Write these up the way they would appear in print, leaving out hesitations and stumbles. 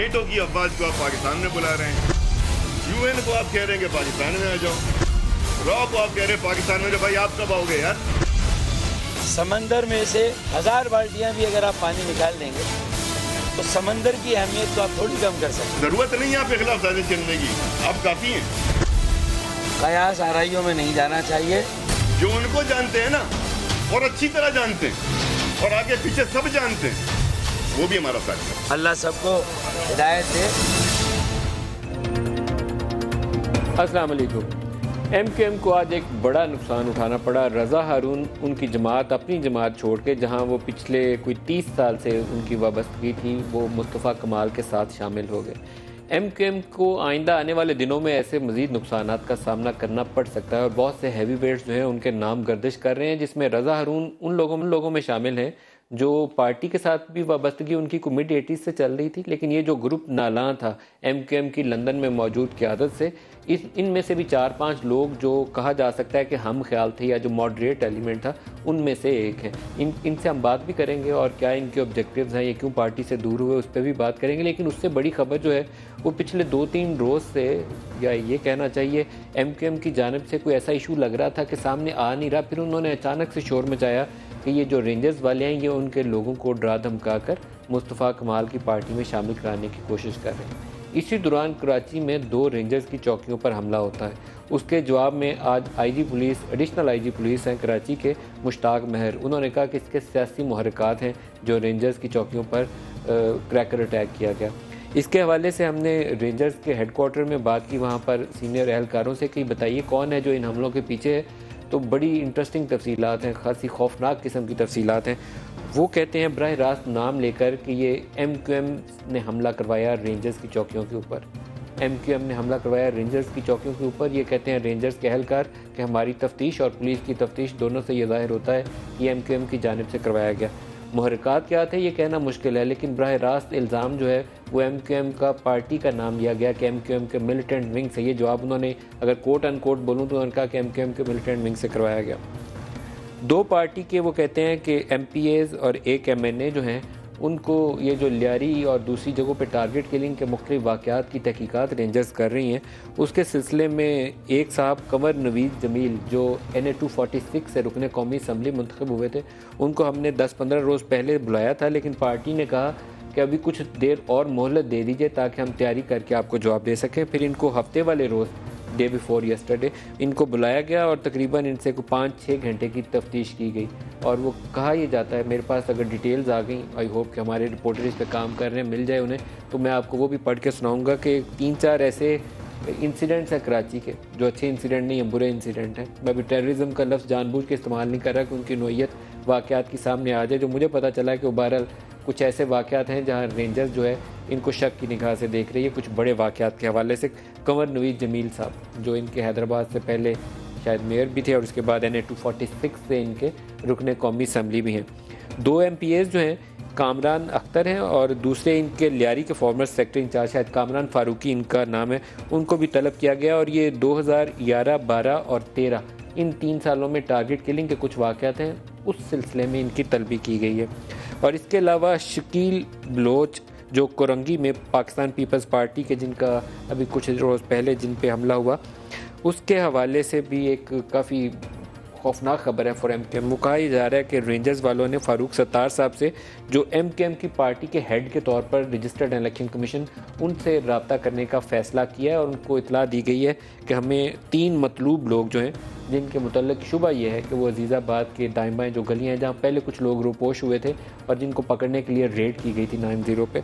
फ्लाइटों की अफवाज को आप पाकिस्तान में बुला रहे हैं, यूएन को आप कह रहे हैं कि पाकिस्तान में आ जाओ, रॉ को आप कह रहे हैं पाकिस्तान में, भाई आप कब आओगे यार। समंदर में से 1000 बाल्टियां भी अगर आप पानी निकाल देंगे तो समंदर की अहमियत को आप थोड़ी कम कर सकते। जरूरत नहीं है आपके खिलाफ साजिश चलने की, आप काफी हैं। कयास आराइयों में नहीं जाना चाहिए। जो उनको जानते हैं ना और अच्छी तरह जानते हैं और आगे पीछे सब जानते हैं, वो भी हमारा साथ है। अल्लाह सबको हिदायत दे। अस्सलाम वालेकुम। MQM को आज एक बड़ा नुकसान उठाना पड़ा। रज़ा हारून उनकी जमात, अपनी जमात छोड़ के, जहाँ वो पिछले कोई 30 साल से उनकी वाबस्तगी थी, वो मुस्तफ़ा कमाल के साथ शामिल हो गए। MQM को आइंदा आने वाले दिनों में ऐसे मज़ीद नुकसानात का सामना करना पड़ सकता है और बहुत से हैवी वेट्स जो हैं उनके नाम गर्दिश कर रहे हैं, जिसमें रज़ा हारून उन लोगों में शामिल हैं जो पार्टी के साथ भी वाबस्तगी उनकी को मिड 80s से चल रही थी, लेकिन ये जो ग्रुप नालां था MQM की लंदन में मौजूद क़यादत से, इनमें से भी 4-5 लोग जो कहा जा सकता है कि हम ख्याल थे या जो मॉडरेट एलिमेंट था, उनमें से एक है। इनसे हम बात भी करेंगे और क्या इनके ऑब्जेक्टिव्स हैं, ये क्यों पार्टी से दूर हुए, उस पर भी बात करेंगे। लेकिन उससे बड़ी खबर जो है वो पिछले 2-3 रोज़ से, या ये कहना चाहिए MQM की जानिब से कोई ऐसा इशू लग रहा था कि सामने आ नहीं रहा, फिर उन्होंने अचानक से शोर मचाया कि ये जो रेंजर्स वाले हैं ये उनके लोगों को डरा धमका कर मुस्तफ़ा कमाल की पार्टी में शामिल कराने की कोशिश कर रहे हैं। इसी दौरान कराची में 2 रेंजर्स की चौकियों पर हमला होता है। उसके जवाब में आज IG police, additional IG police हैं कराची के, मुश्ताक महर, उन्होंने कहा कि इसके सियासी मुहर्रिकात हैं जो रेंजर्स की चौकियों पर क्रैकर अटैक किया गया। इसके हवाले से हमने रेंजर्स के हेडक्वार्टर में बात की, वहाँ पर सीनियर एहलकारों से कि बताइए कौन है जो इन हमलों के पीछे है। तो बड़ी इंटरेस्टिंग तफसीलात हैं, खासी खौफनाक किस्म की तफसीलात हैं। वो कहते हैं बराह रास्त नाम लेकर कि ये MQM ने हमला करवाया रेंजर्स की चौकियों के ऊपर। MQM ने हमला करवाया रेंजर्स की चौकियों के ऊपर। ये कहते हैं रेंजर्स के एहलकार कि हमारी तफ्तीश और पुलिस की तफ्तीश दोनों से ये ज़ाहिर होता है कि MQM की जानिब से करवाया गया। मुहर्रिकात क्या थे ये कहना मुश्किल है, लेकिन बराह रास्त इल्ज़ाम जो है वो MQM का पार्टी का नाम लिया गया कि MQM के मिलिटेंट विंग से, ये जवाब उन्होंने अगर कोट अनकोट बोलूँ तो उन्होंने कहा कि MQM के मिलिटेंट विंग से करवाया गया। 2 पार्टी के वो कहते हैं कि MPAs और एक MNA जो हैं उनको ये जो लियारी और दूसरी जगहों पे टारगेट किलिंग के मुख्तलिफ वाक़यात की तहकीकात रेंजर्स कर रही हैं। उसके सिलसिले में एक साहब कंवर नवीद जमील जो NA 246 से रुकने कौमी असम्बली मुंतखब हुए थे, उनको हमने 10-15 रोज़ पहले बुलाया था, लेकिन पार्टी ने कहा कि अभी कुछ देर और मोहलत दे दीजिए ताकि हम तैयारी करके आपको जवाब दे सकें। फिर इनको हफ्ते वाले रोज़, डे बिफोर यस्टरडे, इनको बुलाया गया और तकरीबन इनसे को 5-6 घंटे की तफ्तीश की गई। और वो कहा यह जाता है, मेरे पास अगर डिटेल्स आ गई, आई होप कि हमारे रिपोर्टर इस पर काम कर रहे हैं, मिल जाए उन्हें, तो मैं आपको वो भी पढ़ के सुनाऊँगा कि 3-4 ऐसे इंसिडेंट्स हैं कराची के जो अच्छे इंसिडेंट नहीं हैं, बुरे इंसिडेंट हैं। मैं अभी टेररिज्म का लफ्ज़ जानबूझ के इस्तेमाल नहीं कर रहा कि उनकी नोयत वाक़यात की सामने आ जाए। जो मुझे पता चला है कि वो बहरहाल कुछ ऐसे वाक़यात हैं जहाँ रेंजर्स जो है इनको शक की निगाह से देख रही है, कुछ बड़े वाक़यात के हवाले से। कंवर नवीद जमील साहब जो इनके हैदराबाद से पहले शायद मेयर भी थे और उसके बाद NA 246 से इनके रुकने कौमी असम्बली भी हैं। 2 MPAs जो हैं कामरान अख्तर हैं और दूसरे इनके लियारी के फॉर्मर सेक्रेटरी इंचार्ज शायद कामरान फारूकी इनका नाम है, उनको भी तलब किया गया। और ये 2011, 12 और 13 इन 3 सालों में टारगेट किलिंग के कुछ वाक़यात हैं, उस सिलसिले में इनकी तलबी की गई है। और इसके अलावा शकील बलोच जो कोरंगी में पाकिस्तान पीपल्स पार्टी के, जिनका अभी कुछ रोज़ पहले जिन पे हमला हुआ, उसके हवाले से भी एक काफ़ी खौफनाक खबर है फॉर MQM। वो कहा जा रहा है कि रेंजर्स वालों ने फ़ारूक सत्तार साहब से, जो MQM की पार्टी के हेड के तौर पर रजिस्टर्ड इलेक्शन कमीशन, उनसे रब्ता करने का फ़ैसला किया है और उनको इतला दी गई है कि हमें 3 मतलूब लोग जो हैं जिनके मुतल्लिक़ शुबा ये है कि वो अजीज़ाबाद के दाएं बाएं जो गलियाँ हैं जहाँ पहले कुछ लोग रोपोश हुए थे और जिनको पकड़ने के लिए रेड की गई थी 90 पे,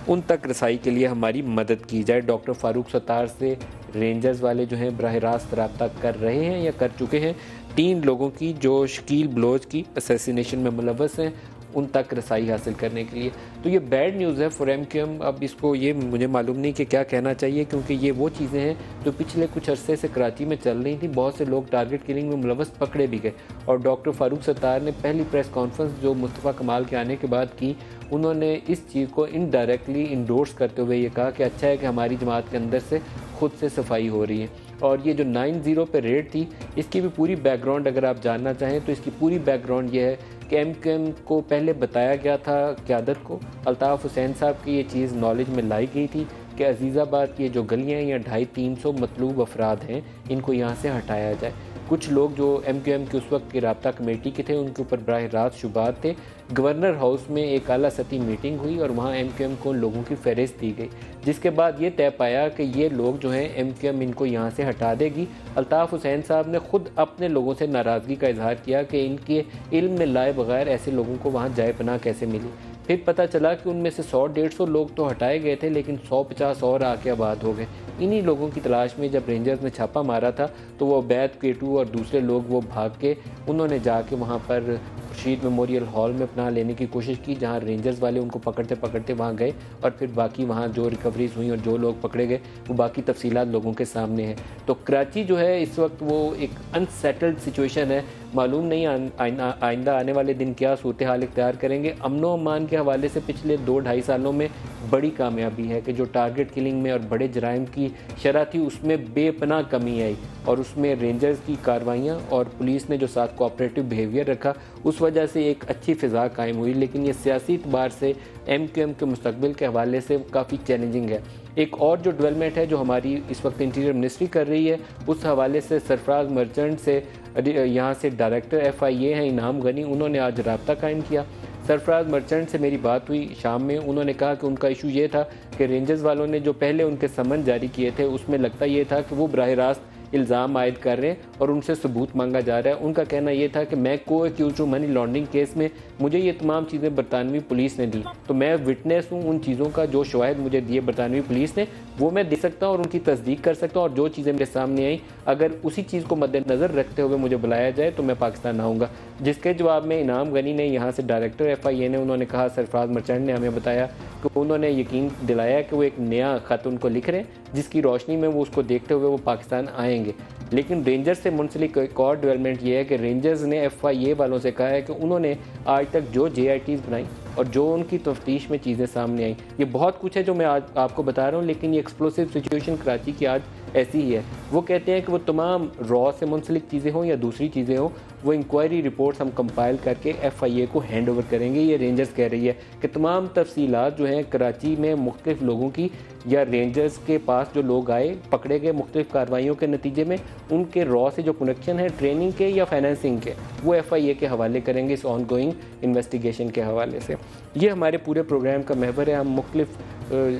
उन तक रसाई के लिए हमारी मदद की जाए। डॉक्टर फ़ारूक सत्तार से रेंजर्स वाले जो हैं बराह रास्त रब्ता कर रहे हैं या कर चुके हैं 3 लोगों की जो शकील बलोच की असैसिनेशन में मुलव्वस हैं, उन तक रसाई हासिल करने के लिए। तो ये बैड न्यूज़ है फॉर MQM। अब इसको ये मुझे मालूम नहीं कि क्या कहना चाहिए, क्योंकि ये वो चीज़ें हैं जो पिछले कुछ अरसे से कराची में चल रही थी। बहुत से लोग टारगेट किलिंग में मुलव्वस पकड़े भी गए और डॉक्टर फ़ारूक सत्तार ने पहली प्रेस कॉन्फ्रेंस जो मुस्तफ़ा कमाल के आने के बाद की, उन्होंने इस चीज़ को इनडायरेक्टली इंडोर्स करते हुए ये कहा कि अच्छा है कि हमारी जमात के अंदर से खुद से सफाई हो रही है। और ये जो 90 पे रेड थी, इसकी भी पूरी बैकग्राउंड अगर आप जानना चाहें तो इसकी पूरी बैकग्राउंड ये है कि MQM को पहले बताया गया था क़यादत को, अल्ताफ़ हुसैन साहब की ये चीज़ नॉलेज में लाई गई थी कि अजीज़ाबाद की जो गलियाँ या 250-300 मतलूब अफराद हैं इनको यहाँ से हटाया जाए। कुछ लोग जो MQM की उस वक्त की राब्ता कमेटी के थे उनके ऊपर बराह रास्त शुबात थे। गवर्नर हाउस में एक आला सतही मीटिंग हुई और वहाँ MQM को लोगों की फहरिस्त दी गई, जिसके बाद ये तय पाया कि ये लोग जो हैं MQM इनको यहाँ से हटा देगी। अल्ताफ़ हुसैन साहब ने ख़ुद अपने लोगों से नाराज़गी का इजहार किया कि इनके इल्म में लाए बगैर ऐसे लोगों को वहाँ जाए पनाह कैसे मिली। फिर पता चला कि उनमें से 100-150 लोग तो हटाए गए थे, लेकिन 150 और आके आबाद हो गए। इन्हीं लोगों की तलाश में जब रेंजर्स ने छापा मारा था तो वो बैत केटू और दूसरे लोग वो भाग के उन्होंने जाके वहाँ पर खुर्शीद मेमोरियल हॉल में पनाह लेने की कोशिश की, जहाँ रेंजर्स वाले उनको पकड़ते पकड़ते वहाँ गए और फिर बाकी वहाँ जो रिकवरीज हुई और जो लोग पकड़े गए वो बाकी तफसीलात लोगों के सामने है। तो कराची जो है इस वक्त वो एक अनसेटल्ड सिचुएशन है। मालूम नहीं आइंदा आने वाले दिन क्या सूरत हाल इख्तियार करेंगे। अमनो अमान के हवाले से पिछले 2-2.5 सालों में बड़ी कामयाबी है कि जो टारगेट किलिंग में और बड़े जराइम की शरह थी उसमें बेपनाह कमी आई और उसमें रेंजर्स की कार्रवाइयाँ और पुलिस ने जो साथ कोऑपरेटिव बिहेवियर रखा उस वजह से एक अच्छी फ़िज़ा कायम हुई। लेकिन ये सियासी एतबार से MQM के मुस्तकबिल के हवाले से काफ़ी चैलेंजिंग है। एक और जो डेवलपमेंट है जो हमारी इस वक्त इंटीरियर मिनिस्ट्री कर रही है उस हवाले से सरफराज मर्चेंट से यहाँ से डायरेक्टर FIA हैं इनाम गनी, उन्होंने आज राब्ता कायम किया। सरफराज मर्चेंट से मेरी बात हुई शाम में। उन्होंने कहा कि उनका इशू ये था कि रेंजर्स वालों ने जो पहले उनके समन जारी किए थे उसमें लगता ये था कि वो बराह रास्त इल्ज़ाम आयद कर रहे हैं और उनसे सबूत मांगा जा रहा है। उनका कहना ये था कि मैं को एक्यूज हूँ मनी लॉन्ड्रिंग केस में, मुझे ये तमाम चीज़ें बरतानवी पुलिस ने दी, तो मैं विटनेस हूँ उन चीज़ों का जो शवाहिद मुझे दिए बरतानवी पुलिस ने वो मैं दे सकता हूँ और उनकी तस्दीक कर सकता हूँ और जो चीज़ें मेरे सामने आई अगर उसी चीज़ को मद्देनज़र रखते हुए मुझे बुलाया जाए तो मैं पाकिस्तान आऊँगा। जिसके जवाब में इनाम गनी ने यहाँ से डायरेक्टर FIA ने उन्होंने कहा, सरफराज मर्चेंट ने हमें बताया कि उन्होंने यकीन दिलाया कि वो एक नया ख़त उनको लिख रहे हैं जिसकी रोशनी में वो उसको देखते हुए वो पाकिस्तान आएंगे। लेकिन रेंजर्स से मुंसलिक एक और डेवलपमेंट ये है कि रेंजर्स ने FIA वालों से कहा है कि उन्होंने आज तक जो JITs बनाई और जो उनकी तफ्तीश में चीज़ें सामने आई, ये बहुत कुछ है जो मैं आज आपको बता रहा हूँ, लेकिन ये एक्सप्लोसिव सिचुएशन कराची की आज ऐसी ही है। वो कहते हैं कि वो तमाम रॉ से मुंसलिक चीज़ें हों या दूसरी चीज़ें हों, वो इंक्वायरी रिपोर्ट्स हम कंपाइल करके FIA को हैंड ओवर करेंगे। ये रेंजर्स कह रही है कि तमाम तफसीलात जो हैं कराची में मुख्तलिफ लोगों की या रेंजर्स के पास जो लोग आए पकड़े गए मुख्तलिफ कार्रवाइयों के नतीजे में उनके रॉ से जो कनेक्शन है ट्रेनिंग के या फाइनेंसिंग के, वो FIA के हवाले करेंगे इस ऑन गोइंग इन्वेस्टिगेशन के हवाले से। ये हमारे पूरे प्रोग्राम का महवर है। हम मुख्तलिफ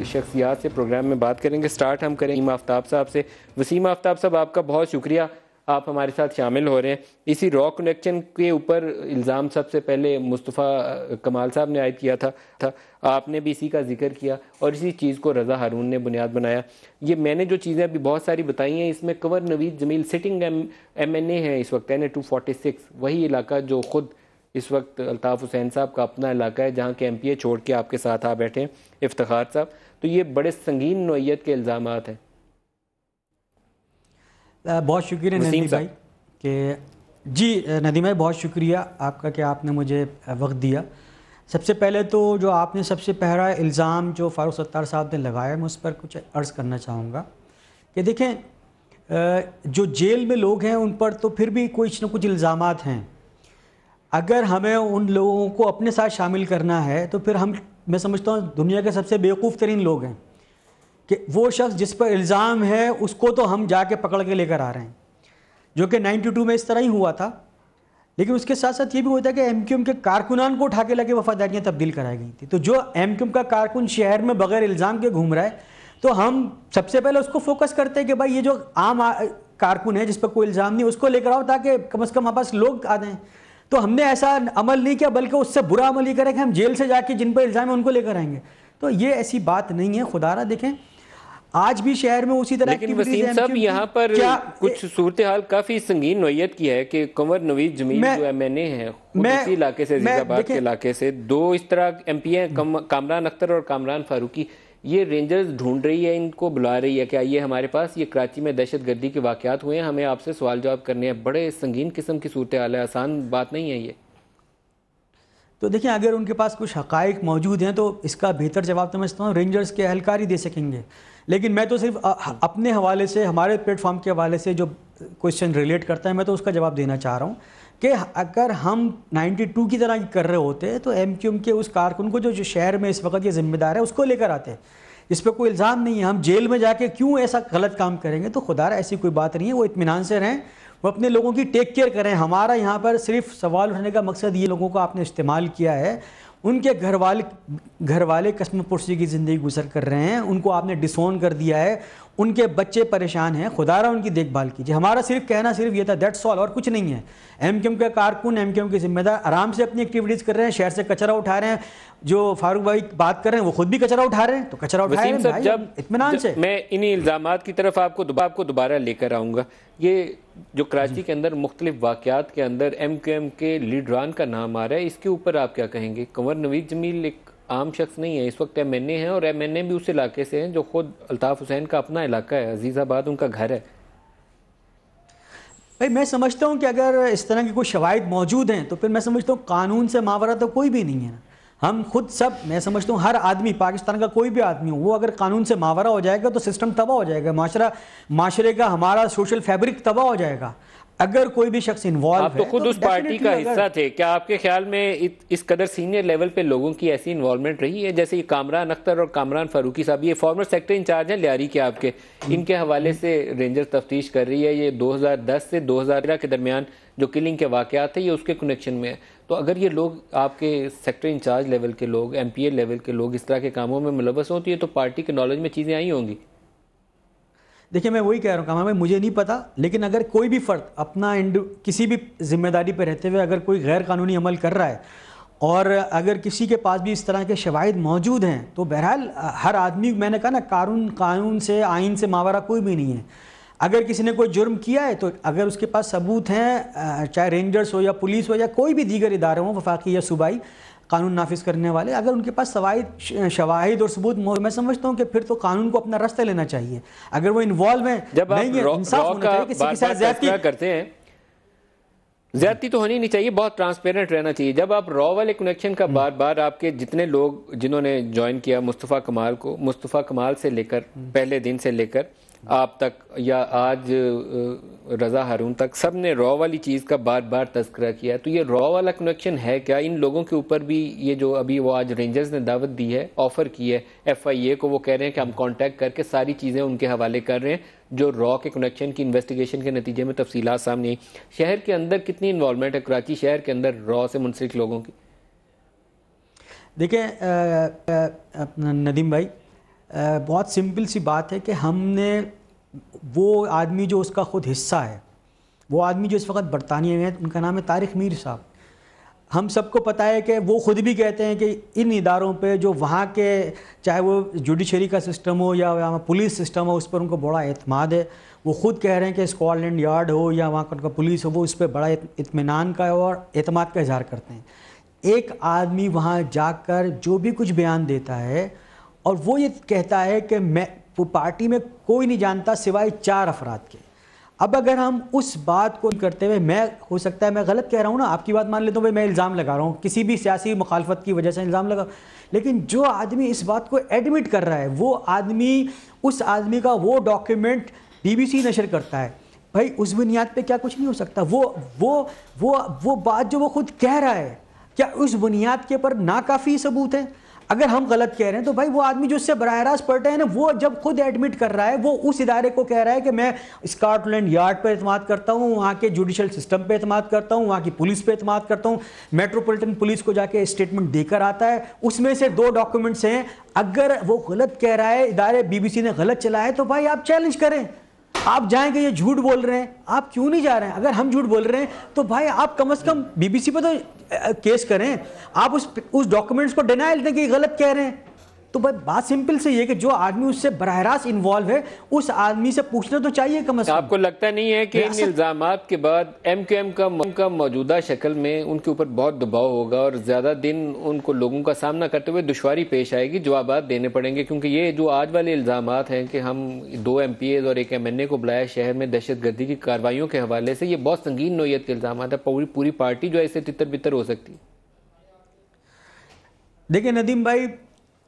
शख्सियात से प्रोग्राम में बात करेंगे। स्टार्ट हम करेंगे वसीम आफ्ताब साहब से। वसीम आफ्ताब साहब, आपका बहुत शुक्रिया, आप हमारे साथ शामिल हो रहे हैं। इसी रॉ कनेक्शन के ऊपर इल्ज़ाम सबसे पहले मुस्तफ़ा कमाल साहब ने आयद किया था, आपने भी इसी का जिक्र किया और इसी चीज़ को रज़ा हारून ने बुनियाद बनाया। ये मैंने जो चीज़ें अभी बहुत सारी बताई हैं इसमें कंवर नवीद जमील सिटिंग MNA है इस वक्त NA 246, वही इलाका जो ख़ुद इस वक्त अल्ताफ़ हुसैन साहब का अपना इलाका है जहाँ के MPA छोड़ के आपके साथ आ बैठे हैं इफ्तिखार साहब। तो ये बड़े संगीन नौइयत के इल्ज़ामात हैं। बहुत शुक्रिया नदीम भाई कि जी नदीम भाई बहुत शुक्रिया आपका कि आपने मुझे वक्त दिया। सबसे पहले तो जो आपने सबसे पहला इल्ज़ाम जो फ़ारूक सत्तार साहब ने लगाया मैं उस पर कुछ अर्ज़ करना चाहूँगा कि देखें जो जेल में लोग हैं उन पर तो फिर भी कुछ न कुछ इल्ज़ामात हैं। अगर हमें उन लोगों को अपने साथ शामिल करना है तो फिर मैं समझता हूँ दुनिया के सबसे बेवकूफ़ तरीन लोग हैं कि वो शख्स जिस पर इल्ज़ाम है उसको तो हम जाके पकड़ के लेकर आ रहे हैं, जो कि 92 में इस तरह ही हुआ था। लेकिन उसके साथ साथ ये भी होता है कि MQM के कारकुनान को उठा के लगे वफादारियाँ तब्दील कराई गई थी। तो जो MQM का कारकुन शहर में बगैर इल्ज़ाम के घूम रहा है तो हम सबसे पहले उसको फोकस करते हैं कि भाई ये जो आम कारकुन है जिस पर कोई इल्ज़ाम नहीं उसको लेकर आओ ताकि कम से कम हमारे पास लोग आ जाएँ। तो हमने ऐसा अमल नहीं किया बल्कि उससे बुरा अमल ये करें कि हम जेल से जाके जिन पर इल्ज़ाम है उनको लेकर आएंगे। तो ये ऐसी बात नहीं है। खुदारा देखें आज भी शहर में उसी तरह। लेकिन वसीम साहब यहाँ पर कुछ सूरत हाल काफ़ी संगीन नौइयत की है कि कंवर नवीद जमील जो MNA है इसी इलाके से अजीज़ाबाद के इलाके से, दो इस तरह MP हैं कामरान अख्तर और कामरान फारूकी, ये रेंजर्स ढूंढ रही है, इनको बुला रही है कि आइए हमारे पास, ये कराची में दहशत गर्दी के वाक़यात हुए हैं, हमें आपसे सवाल जवाब करने हैं। बड़े संगीन किस्म की सूरत हाल है, आसान बात नहीं है ये। तो देखिए अगर उनके पास कुछ हक़ाइक़ मौजूद हैं तो इसका बेहतर जवाब तो मैं समझता हूँ रेंजर्स के एहलकार ही दे सकेंगे। लेकिन मैं तो सिर्फ अपने हवाले से, हमारे प्लेटफॉर्म के हवाले से जो क्वेश्चन रिलेट करता है मैं तो उसका जवाब देना चाह रहा हूँ कि अगर हम 92 की तरह कर रहे होते तो MQM के उस कारकुन को जो शहर में इस वक्त ये जिम्मेदार है उसको लेकर आते। इस पर कोई इल्ज़ाम नहीं है, हम जेल में जाके क्यों ऐसा गलत काम करेंगे। तो खुदारा ऐसी कोई बात नहीं है, वो इत्मीनान से रहें, वो अपने लोगों की टेक केयर करें। हमारा यहाँ पर सिर्फ सवाल उठाने का मकसद ये लोगों को आपने इस्तेमाल किया है, उनके घर वाले कस्म पुरसी की ज़िंदगी गुजर कर रहे हैं, उनको आपने डिसोन कर दिया है, उनके बच्चे परेशान हैं, खुदारा उनकी देखभाल कीजिए। हमारा सिर्फ कहना सिर्फ ये था, दैट्स ऑल, और कुछ नहीं है। MQM के कारकुन, MQM के जिम्मेदार आराम से अपनी एक्टिविटीज़ कर रहे हैं, शहर से कचरा उठा रहे हैं। जो फारूक भाई बात कर रहे हैं वो खुद भी कचरा उठा रहे हैं, तो कचरा उठा रहे हैं जब इत्मीनान से। मैं इन्हीं इल्ज़ामात की तरफ आपको दोबारा लेकर आऊँगा। ये जो कराची के अंदर मुख्तलिफ वाक़यात के अंदर MQM के लीडरान का नाम आ रहा है, इसके ऊपर आप क्या कहेंगे? कंवर नवीद जमील एक आम शख्स नहीं है, इस वक्त MNA हैं, और MNA भी उस इलाके से हैं जो खुद अल्ताफ़ हुसैन का अपना इलाका है, अजीज़ाबाद उनका घर है। भाई मैं समझता हूँ कि अगर इस तरह की कोई शवाहिद मौजूद हैं तो फिर मैं समझता हूँ कानून से मावरा तो कोई भी नहीं है। हम खुद सब, मैं समझता हूँ हर आदमी, पाकिस्तान का कोई भी आदमी हो, वो अगर कानून से मावरा हो जाएगा तो सिस्टम तबाह हो जाएगा, माशरे का हमारा सोशल फैब्रिक तबाह हो जाएगा अगर कोई भी शख्स इन्वॉल्व है। आप तो खुद उस पार्टी का हिस्सा थे, क्या आपके ख्याल में इस कदर सीनियर लेवल पे लोगों की ऐसी इन्वॉल्वमेंट रही है? जैसे कामरान अख्तर और कामरान फारूकी साहब, ये फॉर्मर सेक्टर इंचार्ज हैं लियारी के आपके, इनके हवाले से रेंजर तफ्तीश कर रही है। ये 2010 से 2013 के दरमियान जो किलिंग के वाक़यात थे ये उसके कनेक्शन में है। तो अगर ये लोग आपके सेक्टर इंचार्ज लेवल के लोग, MPA लेवल के लोग इस तरह के कामों में मुलव्वस होती है तो पार्टी के नॉलेज में चीज़ें आई होंगी। देखिए मैं वही कह रहा हूँ कामा भाई, मुझे नहीं पता, लेकिन अगर कोई भी फ़र्द अपना किसी भी जिम्मेदारी पर रहते हुए अगर कोई गैर कानूनी अमल कर रहा है और अगर किसी के पास भी इस तरह के शवाहिद मौजूद हैं तो बहरहाल हर आदमी, मैंने कहा ना, कानून से, आइन से मावरा कोई भी नहीं है। अगर किसी ने कोई जुर्म किया है तो अगर उसके पास सबूत हैं, चाहे रेंजर्स हो या पुलिस हो या कोई भी दीगर इदारे हों, वफाकी या सूबाई कानून नाफिज करने वाले, अगर उनके पास शवाहिद और सबूत, मैं समझता हूँ कि फिर तो कानून को अपना रास्ता लेना चाहिए। अगर वो इन्वॉल्व है, जब आप इंसाफ होना चाहिए, किसी के साथ ज्यादती करते हैं, ज्यादती तो होनी नहीं चाहिए, बहुत ट्रांसपेरेंट रहना चाहिए। जब आप रॉ वाले कनेक्शन का बार बार आपके जितने लोग जिन्होंने ज्वाइन किया मुस्तफ़ा कमाल को, मुस्तफ़ा कमाल से लेकर पहले दिन से लेकर आप तक या आज रज़ा हारून तक, सब ने रॉ वाली चीज़ का बार बार तज़किरा किया। तो ये रॉ वाला कनेक्शन है क्या? इन लोगों के ऊपर भी ये जो अभी वो आज रेंजर्स ने दावत दी है, ऑफ़र की है FIA को, वो कह रहे हैं कि हम कांटेक्ट करके सारी चीज़ें उनके हवाले कर रहे हैं जो रॉ के कनेक्शन की इन्वेस्टिगेशन के नतीजे में तफसीलात सामने आई। शहर के अंदर कितनी इन्वॉल्वमेंट है कराची शहर के अंदर रॉ से मुंसलिक लोगों की? देखिए नदीम भाई, बहुत सिंपल सी बात है कि हमने वो आदमी जो उसका ख़ुद हिस्सा है, वो आदमी जो इस वक्त बरतानिया में है, उनका नाम है तारिक मीर साहब। हम सबको पता है कि वो ख़ुद भी कहते हैं कि इन इदारों पे जो वहाँ के, चाहे वो जुडिशरी का सिस्टम हो या पुलिस सिस्टम हो, उस पर उनको बड़ा एतमाद है। वो ख़ुद कह रहे हैं कि स्कॉटलैंड यार्ड हो या वहाँ का पुलिस हो, वो उस पर बड़ा इत्मीनान का और एतमाद का इजहार करते हैं। एक आदमी वहाँ जाकर जो भी कुछ बयान देता है और वो ये कहता है कि मैं, वो पार्टी में कोई नहीं जानता सिवाय 4 अफराद के। अब अगर हम उस बात को करते हुए, मैं, हो सकता है मैं गलत कह रहा हूँ ना, आपकी बात मान लेता हूँ, मैं इल्ज़ाम लगा रहा हूँ, किसी भी सियासी मुखालफत की वजह से इल्ज़ाम लगा, लेकिन जो आदमी इस बात को एडमिट कर रहा है, वो आदमी, उस आदमी का वो डॉक्यूमेंट BBC नशर करता है, भाई उस बुनियाद पे क्या कुछ नहीं हो सकता? वो बात जो वो खुद कह रहा है, क्या उस बुनियाद के ऊपर नाकाफ़ी सबूत है? अगर हम गलत कह रहे हैं तो भाई वो आदमी जो उससे बराह रास्त पढ़ रहे हैं ना, वो जब खुद एडमिट कर रहा है, वो उस इदारे को कह रहा है कि मैं स्कॉटलैंड यार्ड पर एतमाद करता हूँ, वहाँ के जुडिशल सिस्टम पे एतमाद करता हूँ, वहाँ की पुलिस पे एतमाद करता हूँ, मेट्रोपॉलिटन पुलिस को जाके स्टेटमेंट देकर आता है, उसमें से 2 डॉक्यूमेंट्स हैं। अगर वो गलत कह रहा है, इदारे BBC ने गलत चलाया, तो भाई आप चैलेंज करें, आप जाएंगे, ये झूठ बोल रहे हैं, आप क्यों नहीं जा रहे हैं? अगर हम झूठ बोल रहे हैं तो भाई आप कम से कम BBC पे तो केस करें, आप उस डॉक्यूमेंट्स को डिनाइल दें कि गलत कह रहे हैं। तो भाई बात सिंपल से ये कि जो आदमी उससे बराह रास्त इन्वॉल्व है, उस आदमी से पूछना तो चाहिए कम से कम। आपको लगता नहीं है कि इन इल्जामात के बाद MQM का मौजूदा शक्ल में उनके ऊपर बहुत दबाव होगा और ज़्यादा दिन उनको लोगों का सामना करते हुए दुश्वारी पेश आएगी, जवाबात देने पड़ेंगे? क्योंकि ये जो आज वाले इल्जामात हैं कि हम 2 MPAs और 1 MNA को बुलाया शहर में दहशतगर्दी की कार्रवाइयों के हवाले से, ये बहुत संगीन नौयत के इल्जामात है। पूरी पार्टी जो है इससे तितर बितर हो सकती है। देखिए नदीम भाई,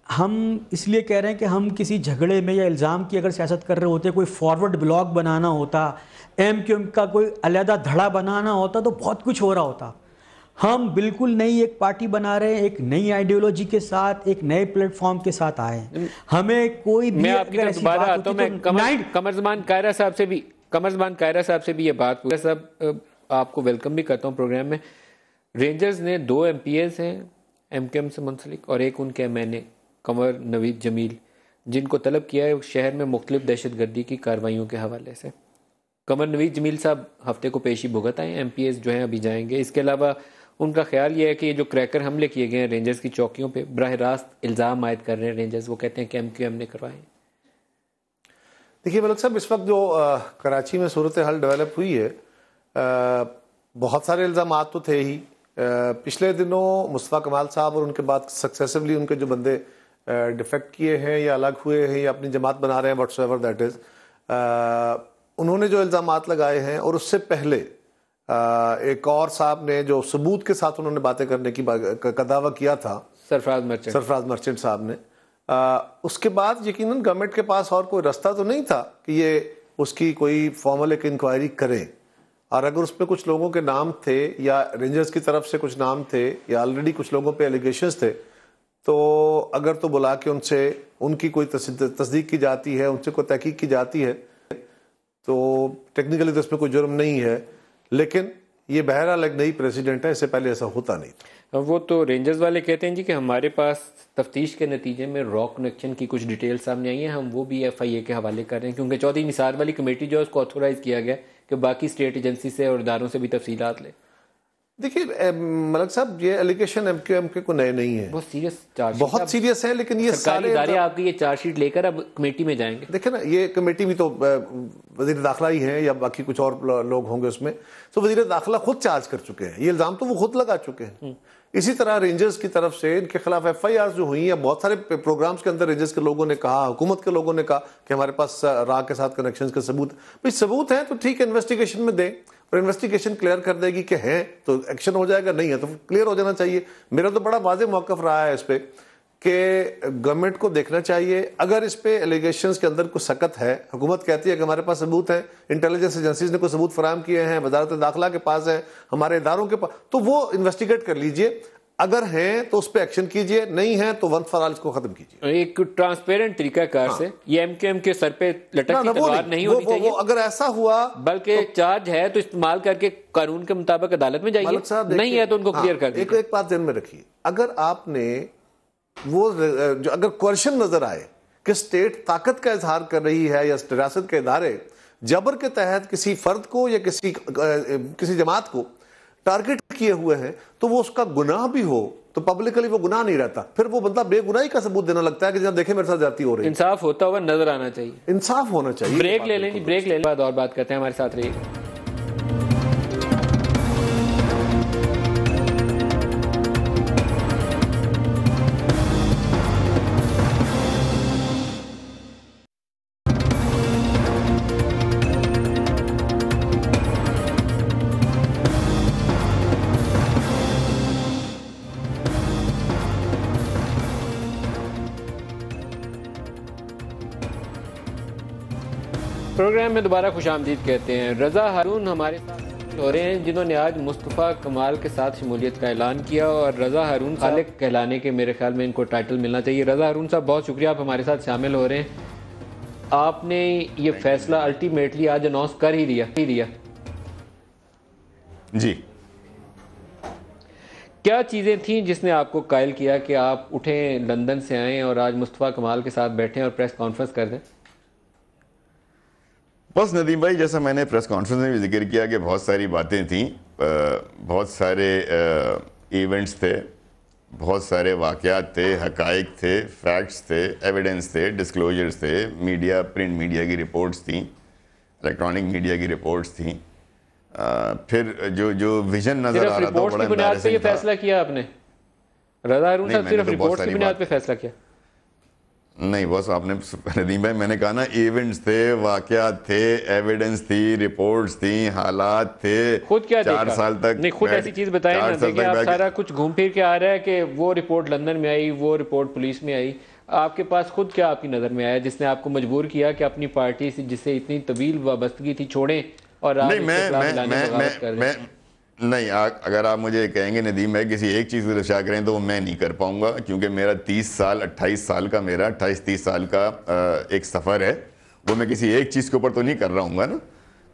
हम इसलिए कह रहे हैं कि हम किसी झगड़े में या इल्ज़ाम की अगर सियासत कर रहे होते, कोई फॉरवर्ड ब्लॉग बनाना होता, MQM का कोई अलहदा धड़ा बनाना होता, तो बहुत कुछ हो रहा होता। हम बिल्कुल नई एक पार्टी बना रहे हैं, एक नई आइडियोलॉजी के साथ, एक नए प्लेटफॉर्म के साथ आए हैं। हमें कोई भी, मैं आपकी तरफ दोबारा आता हूं, मैं कमरजमान कायरा साहब से भी ये बात पूछा। साहब आपको वेलकम भी करता हूं प्रोग्राम में। रेंजर्स ने 2 MPs हैं MQM से मुंसलिक और एक उनके MNA कमर नवीद जमील, जिनको तलब किया है शहर में मुख्तलिफ दहशतगर्दी की कार्रवाइयों के हवाले से। कमर नवीद जमील साहब हफ्ते को पेशी भुगत आए, MPs जो हैं अभी जाएंगे। इसके अलावा उनका ख्याल ये है कि जो क्रैकर हमले किए गए हैं रेंजर्स की चौकियों पे, बराह रास्त इल्ज़ाम आयद कर रहे हैं रेंजर्स। वो कहते हैं कि MQM ने करवाए। देखिए मलिक साहब, इस वक्त जो कराची में सूरत हाल डेवलप हुई है, बहुत सारे इल्ज़ाम तो थे ही। पिछले दिनों मुस्तफ़ा कमाल साहब और उनके बाद सक्सेसिवली उनके जो बंदे डिफेक्ट किए हैं या अलग हुए हैं या अपनी जमात बना रहे हैं, व्हाट्सएवर दैट इज़, उन्होंने जो इल्ज़ामात लगाए हैं, और उससे पहले एक और साहब ने जो सबूत के साथ उन्होंने बातें करने का दावा किया था, सरफराज मर्चेंट साहब ने, उसके बाद यकीनन गवर्नमेंट के पास और कोई रास्ता तो नहीं था कि ये उसकी कोई फॉर्मल एक इंक्वायरी करें। और अगर उसमें कुछ लोगों के नाम थे या रेंजर्स की तरफ से कुछ नाम थे या ऑलरेडी कुछ लोगों पे एलिगेशंस थे, तो अगर तो बुला के उनसे उनकी कोई तस्दीक की जाती है, उनसे कोई तहकीक की जाती है, तो टेक्निकली तो इसमें कोई जुर्म नहीं है। लेकिन ये बहरहाल एक नई प्रेसिडेंट है, इससे पहले ऐसा होता नहीं था। वो तो रेंजर्स वाले कहते हैं जी कि हमारे पास तफ्तीश के नतीजे में रॉ कनेक्शन की कुछ डिटेल सामने आई हैं, हम वो भी FIA के हवाले कर रहे हैं, क्योंकि चौधरी निसार वाली कमेटी जो है उसको ऑथोराइज किया गया कि बाकी स्टेट एजेंसी से और इदारों से भी तफसीलात ले। देखिए मलिक साहब, ये एलिगेशन MQM के को नए नहीं है, बहुत सीरियस चार्जशीट, बहुत सीरियस है। लेकिन ये सारे इदारे आपकी ये चार्जशीट लेकर अब कमेटी में जाएंगे। देखिए ना, ये कमेटी भी तो वजीर दाखिला ही है या बाकी कुछ और लोग होंगे उसमें, तो वजीर दाखिला खुद चार्ज कर चुके हैं, ये इल्जाम तो वो खुद लगा चुके हैं। इसी तरह रेंजर्स की तरफ से इनके खिलाफ FIR जो हुई है, बहुत सारे प्रोग्राम्स के अंदर रेंजर्स के लोगों ने कहा, हुकूमत के लोगों ने कहा कि हमारे पास रा के साथ कनेक्शन के सबूत, भाई सबूत है तो ठीक है, इन्वेस्टिगेशन में दें, और इन्वेस्टिगेशन क्लियर कर देगी कि है तो एक्शन हो जाएगा, नहीं है तो क्लियर हो जाना चाहिए। मेरा तो बड़ा वाज़ेह मौक़िफ़ रहा है इस पे कि गवर्नमेंट को देखना चाहिए, अगर इस पे एलिगेशंस के अंदर कुछ सकत है, हुकूमत कहती है कि हमारे पास सबूत है, इंटेलिजेंस एजेंसीज ने कोई सबूत फराहम किए हैं, वजारत दाखिला के पास है, हमारे इदारों के पास, तो वो इन्वेस्टिगेट कर लीजिए, अगर हैं तो उस पर एक्शन कीजिए, नहीं है तो वंस फॉर ऑल इसको खत्म कीजिए। एक ट्रांसपेरेंट तरीकाकार से, ये MQM के सर पे लटकती तलवार नहीं होनी चाहिए। अगर ऐसा हुआ, बल्कि चार्ज है तो इस्तेमाल करके कानून के मुताबिक अदालत में जाइए, नहीं है तो उनको क्लियर कर दीजिए। एक बात ध्यान में रखिए, अगर आपने वो जो अगर क्वेश्चन नजर आए कि स्टेट ताकत का इजहार कर रही है या रियासत के इदारे जबर के तहत किसी फर्द को या किसी जमात को टारगेट किए हुए हैं, तो वो उसका गुनाह भी हो तो पब्लिकली वो गुनाह नहीं रहता, फिर वो बंदा बेगुनाही का सबूत देना लगता है कि जब देखे मेरे साथ जाती हो रही है। इंसाफ होता हुआ नजर आना चाहिए, इंसाफ होना चाहिए। ब्रेक ले लें, ब्रेक ले लें, बाद और बात करते हैं, हमारे साथ रहिए। प्रोग्राम में दोबारा खुशामदीद कहते हैं। रज़ा हारून हमारे साथ हो रहे हैं, जिन्होंने आज मुस्तफ़ा कमाल के साथ शमूलियत का ऐलान किया, और रज़ा हारून खालिक कहलाने के मेरे ख्याल में इनको टाइटल मिलना चाहिए। रज़ा हारून साहब, बहुत शुक्रिया, आप हमारे साथ शामिल हो रहे हैं। आपने ये फैसला अल्टीमेटली आज अनाउंस कर ही दिया जी। क्या चीज़ें थी जिसने आपको कायल किया कि आप उठें, लंदन से आएँ और आज मुस्तफ़ा कमाल के साथ बैठें और प्रेस कॉन्फ्रेंस कर दें? बस नदीम भाई, जैसा मैंने प्रेस कॉन्फ्रेंस में भी जिक्र किया कि बहुत सारी बातें थीं, बहुत सारे इवेंट्स थे, बहुत सारे वाक़यात थे, हक़ाइक़ थे, फैक्ट्स थे, एविडेंस थे, डिस्क्लोजर्स थे, मीडिया, प्रिंट मीडिया की रिपोर्ट्स थी, इलेक्ट्रॉनिक मीडिया की रिपोर्ट्स थी, फिर जो विजन नज़र आ रहा था, बड़ा बुनियाद पे ये फैसला किया आपने? रज़ा हारून साहब सिर्फ रिपोर्ट्स की बुनियाद पे फैसला किया? नहीं बॉस, आपने नदीम भाई, मैंने कहा ना, इवेंट्स थे, वाक़यात थे, एविडेंस थी, रिपोर्ट्स थी, हालात थे। खुद क्या 4 साल तक नहीं, खुद ऐसी चीज़ बताएं ना, देखिए आप सारा कुछ घूम फिर के आ रहा है कि वो रिपोर्ट लंदन में आई, वो रिपोर्ट पुलिस में आई, आपके पास खुद क्या आपकी नज़र में आया जिसने आपको मजबूर किया कि अपनी पार्टी से जिससे इतनी तवील वाबस्तगी थी छोड़ें और आप नहीं इसके खिलाफ ऐलान बगावत कर रहे हैं? नहीं, अगर आप मुझे कहेंगे नदीम भाई किसी एक चीज़ को रक्षा करें तो वो मैं नहीं कर पाऊंगा, क्योंकि मेरा 28 साल का मेरा 28-30 साल का एक सफ़र है, वो मैं किसी एक चीज़ के ऊपर तो नहीं कर रहा हूँ ना।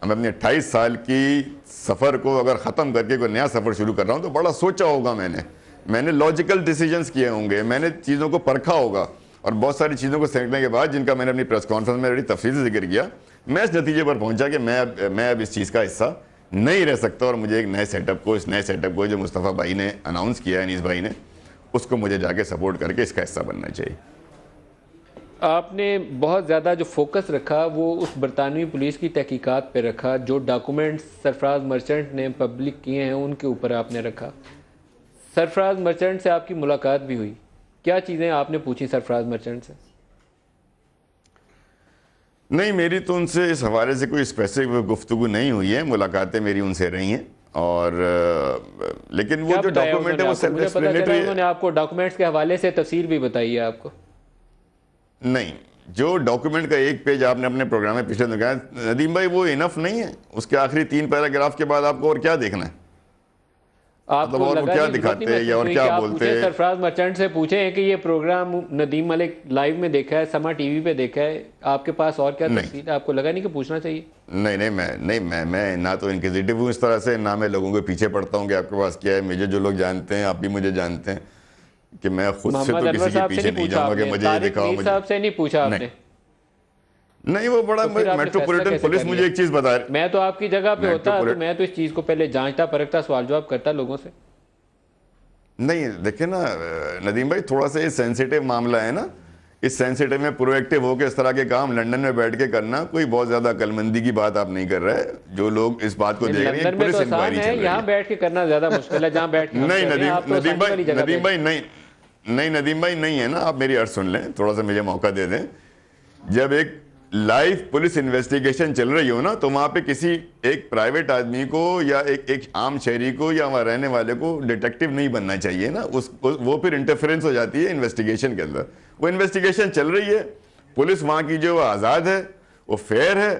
मैं अपने 28 साल की सफ़र को अगर ख़त्म करके कोई नया सफ़र शुरू कर रहा हूँ तो बड़ा सोचा होगा मैंने लॉजिकल डिसीजंस किए होंगे, मैंने चीज़ों को परखा होगा, और बहुत सारी चीज़ों को सीखने के बाद, जिनका मैंने अपनी प्रेस कॉन्फ्रेंस में बड़ी तफसील से जिक्र किया, मैं इस नतीजे पर पहुंचा कि मैं अब इस चीज़ का हिस्सा नहीं रह सकता, और मुझे एक इस नए सेटअप को जो मुस्तफ़ा भाई ने अनाउंस किया है, अनीस भाई ने, उसको मुझे जाके सपोर्ट करके इसका हिस्सा बनना चाहिए। आपने बहुत ज़्यादा जो फोकस रखा वो उस बरतानवी पुलिस की तहकीकात पे रखा, जो डॉक्यूमेंट्स सरफराज मर्चेंट ने पब्लिक किए हैं उनके ऊपर आपने रखा। सरफराज मर्चेंट से आपकी मुलाकात भी हुई, क्या चीज़ें आपने पूछी सरफराज मर्चेंट से? नहीं, मेरी तो उनसे इस हवाले से कोई स्पेसिफिक गुफ्तगू नहीं हुई है, मुलाकातें मेरी उनसे रही हैं, और लेकिन वो जो डॉक्यूमेंट है वो सेल्फ एक्सप्लेनेटरी है। उन्होंने आपको डॉक्यूमेंट्स के हवाले से तफसीर भी बताई है आपको? नहीं, जो डॉक्यूमेंट का एक पेज आपने अपने प्रोग्राम में पिछले दिखाया नदीम भाई, वो इनफ नहीं है, उसके आखिरी 3 पैराग्राफ के बाद आपको और क्या देखना है? आपको और वो क्या दिखाते हैं या और क्या बोलते हैं? सरफराज मर्चेंट से पूछे हैं कि ये प्रोग्राम नदीम मलिक लाइव में देखा है, समा टीवी पे देखा है, आपके पास और क्या तफसील है? आपको लगा नहीं कि पूछना चाहिए? मैं ना तो इंक्विजिटिव हूँ इस तरह से, ना मैं लोगों के पीछे पड़ता हूँ कि आपके पास क्या है। मुझे जो लोग जानते हैं, आप भी मुझे जानते हैं कि मैं खुद से तो किसी के पीछे नहीं जाऊँगा कि मुझे ये दिखाओ। मुझे साहब से नहीं पूछा आपने? नहीं, वो बड़ा मेट्रोपॉलिटन पुलिस मुझे एक चीज बता रही। मैं तो आपकी जगह पे होता तो मैं तो इस चीज को पहले जांचता परखता, सवाल जवाब करता लोगों से। नहीं, देखिए ना नदीम भाई, थोड़ा सा ये सेंसिटिव मामला है ना, इस सेंसिटिव में प्रोएक्टिव होकर इस तरह के काम लंदन में बैठ के करना कोई बहुत ज्यादा अकलमंदी की बात आप नहीं कर रहे। जो लोग इस बात को देख रहे हैं, पुलिस इंक्वायरी चल रही है, यहाँ बैठ के करना ज्यादा मुश्किल है, जहाँ बैठ के नहीं नदीम भाई नहीं है ना। आप मेरी अर्ज सुन लें, थोड़ा सा मुझे मौका दे दें। जब एक लाइव पुलिस इन्वेस्टिगेशन चल रही हो ना, तो वहां पे किसी एक प्राइवेट आदमी को या एक आम शहरी को या वहां रहने वाले को डिटेक्टिव नहीं बनना चाहिए ना। वो फिर इंटरफेरेंस हो जाती है इन्वेस्टिगेशन के अंदर। वो इन्वेस्टिगेशन चल रही है, पुलिस वहां की जो आज़ाद है, वो फेयर है,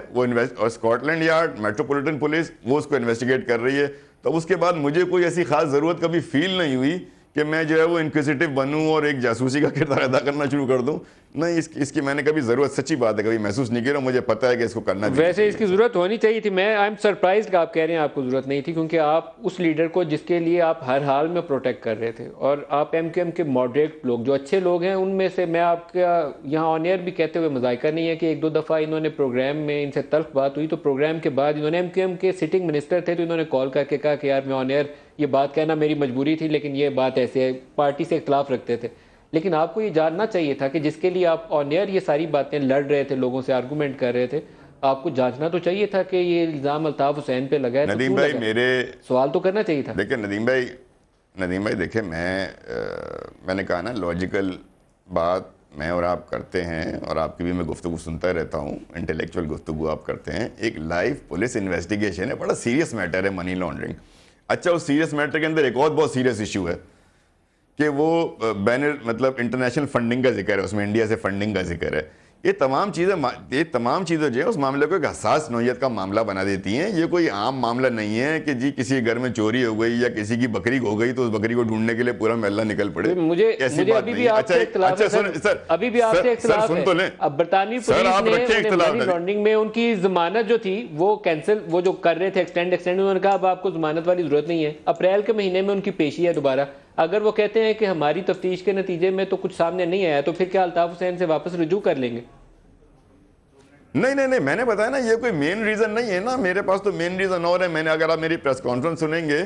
और स्कॉटलैंड यार्ड, मेट्रोपॉलिटन पुलिस, वो उसको इन्वेस्टिगेट कर रही है। तो उसके बाद मुझे कोई ऐसी खास ज़रूरत कभी फील नहीं हुई कि मैं जो है वो इंक्विजिटिव बनूं और एक जासूसी का किरदार अदा करना शुरू कर दूं। नहीं, इसकी मैंने कभी ज़रूरत, सच्ची बात है, कभी महसूस नहीं किया। मुझे पता है कि इसको करना भी वैसे इसकी ज़रूरत होनी चाहिए थी। मैं आई एम सरप्राइज्ड कि आप कह रहे हैं आपको ज़रूरत नहीं थी, क्योंकि आप उस लीडर को जिसके लिए आप हर हाल में प्रोटेक्ट कर रहे थे, और आप एमक्यूएम के मॉडरेट लोग, जो अच्छे लोग हैं, उनमें से मैं आपका यहाँ ऑन एयर भी कहते हुए मजायका नहीं है कि 1-2 दफ़ा इन्होंने प्रोग्राम में इनसे तल्ख बात हुई, तो प्रोग्राम के बाद इन्होंने एमक्यूएम के सिटिंग मिनिस्टर थे, तो इन्होंने कॉल करके कहा कि यार मैं ऑन एयर ये बात कहना मेरी मजबूरी थी, लेकिन ये बात ऐसे है, पार्टी से इख्तलाफ रखते थे। लेकिन आपको ये जानना चाहिए था कि जिसके लिए आप ऑन एयर ये सारी बातें लड़ रहे थे, लोगों से आर्गूमेंट कर रहे थे, आपको जांचना तो चाहिए था कि ये इल्ज़ाम अल्ताफ हुसैन पे लगा है। नदीम भाई, मेरे सवाल तो करना चाहिए था। देखिए नदीम भाई देखिए, मैंने कहा ना, लॉजिकल बात मैं और आप करते हैं, और आपकी भी मैं गुफ्तगू सुनता रहता हूँ, इंटेलेक्चुअल गुफ्तगू आप करते हैं। एक लाइव पुलिस इन्वेस्टिगेशन है, बड़ा सीरियस मैटर है मनी लॉन्ड्रिंग। अच्छा, उस सीरियस मैटर के अंदर एक और बहुत सीरियस इशू है कि वो बैनर, मतलब इंटरनेशनल फंडिंग का जिक्र है, उसमें इंडिया से फंडिंग का जिक्र है। ये तमाम चीज़ें जो है उस मामले को एक हसास नौयत का मामला बना देती हैं। ये कोई आम मामला नहीं है कि जी किसी घर में चोरी हो गई या किसी की बकरी हो गई तो उस बकरी को ढूंढने के लिए पूरा मोहल्ला निकल पड़े। मुझे अभी भी आपसे इख्तिलाफ है सर, सुन तो लें। अब बरतानवी पुलिस ने मनी लॉन्ड्रिंग में उनकी जमानत जो थी वो कैंसिल, वो जो कर रहे थे एक्सटेंड, उन्होंने कहा अब आपको जमानत वाली जरूरत नहीं है। अप्रैल के महीने में उनकी पेशी है दोबारा। अगर वो कहते हैं कि हमारी तफ्तीश के नतीजे में तो कुछ सामने नहीं आया, तो फिर क्या अल्ताफ हुसैन से वापस रुजू कर लेंगे? नहीं, मैंने बताया ना, ये कोई मेन रीजन नहीं है ना। मेरे पास तो मेन रीजन और है। मैंने, अगर आप मेरी प्रेस कॉन्फ्रेंस सुनेंगे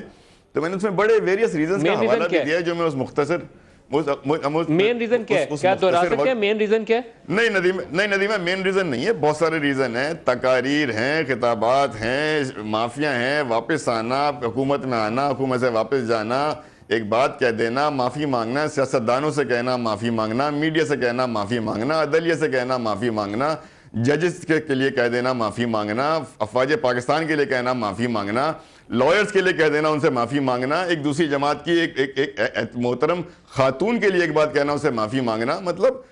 तो मैंने उसमें बड़े वेरियस रीजन का हवाला भी दिया है, जो मैं उस मुख्तसर मेन रीजन क्या है, क्या दोहरा सकते हैं मेन रीजन क्या है? नहीं नदीम, मेन रीजन नहीं है, बहुत सारे रीजन हैं। तकारीर हैं, खिताबात हैं, माफिया हैं, वापस आना, हुकूमत में आना, हुकूमत से वापस जाना, एक बात कह देना, माफ़ी मांगना, सियासतदानों से कहना माफ़ी मांगना, मीडिया से कहना माफ़ी मांगना, अदलिया से कहना माफ़ी मांगना, जजेस के लिए कह देना माफ़ी मांगना, अफवाज पाकिस्तान के लिए कहना माफ़ी मांगना, लॉयर्स के लिए कह देना उनसे माफ़ी मांगना, एक दूसरी जमात की एक मोहतरम खातून के लिए एक बात कहना, उनसे माफ़ी मांगना। मतलब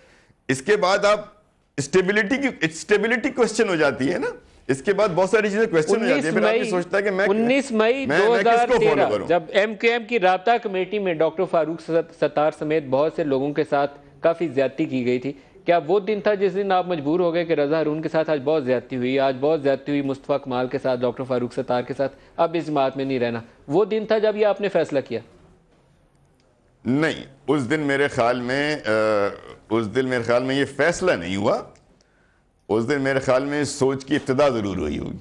इसके बाद आप स्टेबिलिटी क्वेश्चन हो जाती है ना, इसके बाद बहुत सारी चीजें क्वेश्चन हो जाती है। फिर आदमी सोचता है कि मैं 19 मई 2013 जब MQM की राब्ता कमेटी में डॉक्टर फारूक सत्तार समेत बहुत से लोगों के साथ काफ़ी ज्यादती की गई थी, क्या वो दिन था जिस दिन आप मजबूर हो गए कि रजा हारून के साथ आज बहुत ज्यादती हुई, आज बहुत ज्यादती हुई मुस्तफ़ा कमाल के साथ, डॉक्टर फारूक सत्तार के साथ, अब इस जमात में नहीं रहना, वो दिन था जब ये आपने फैसला किया? नहीं, उस दिन मेरे ख्याल में ये फैसला नहीं हुआ, उस दिन मेरे ख्याल में इस सोच की इब्तिदा जरूर हुई होगी।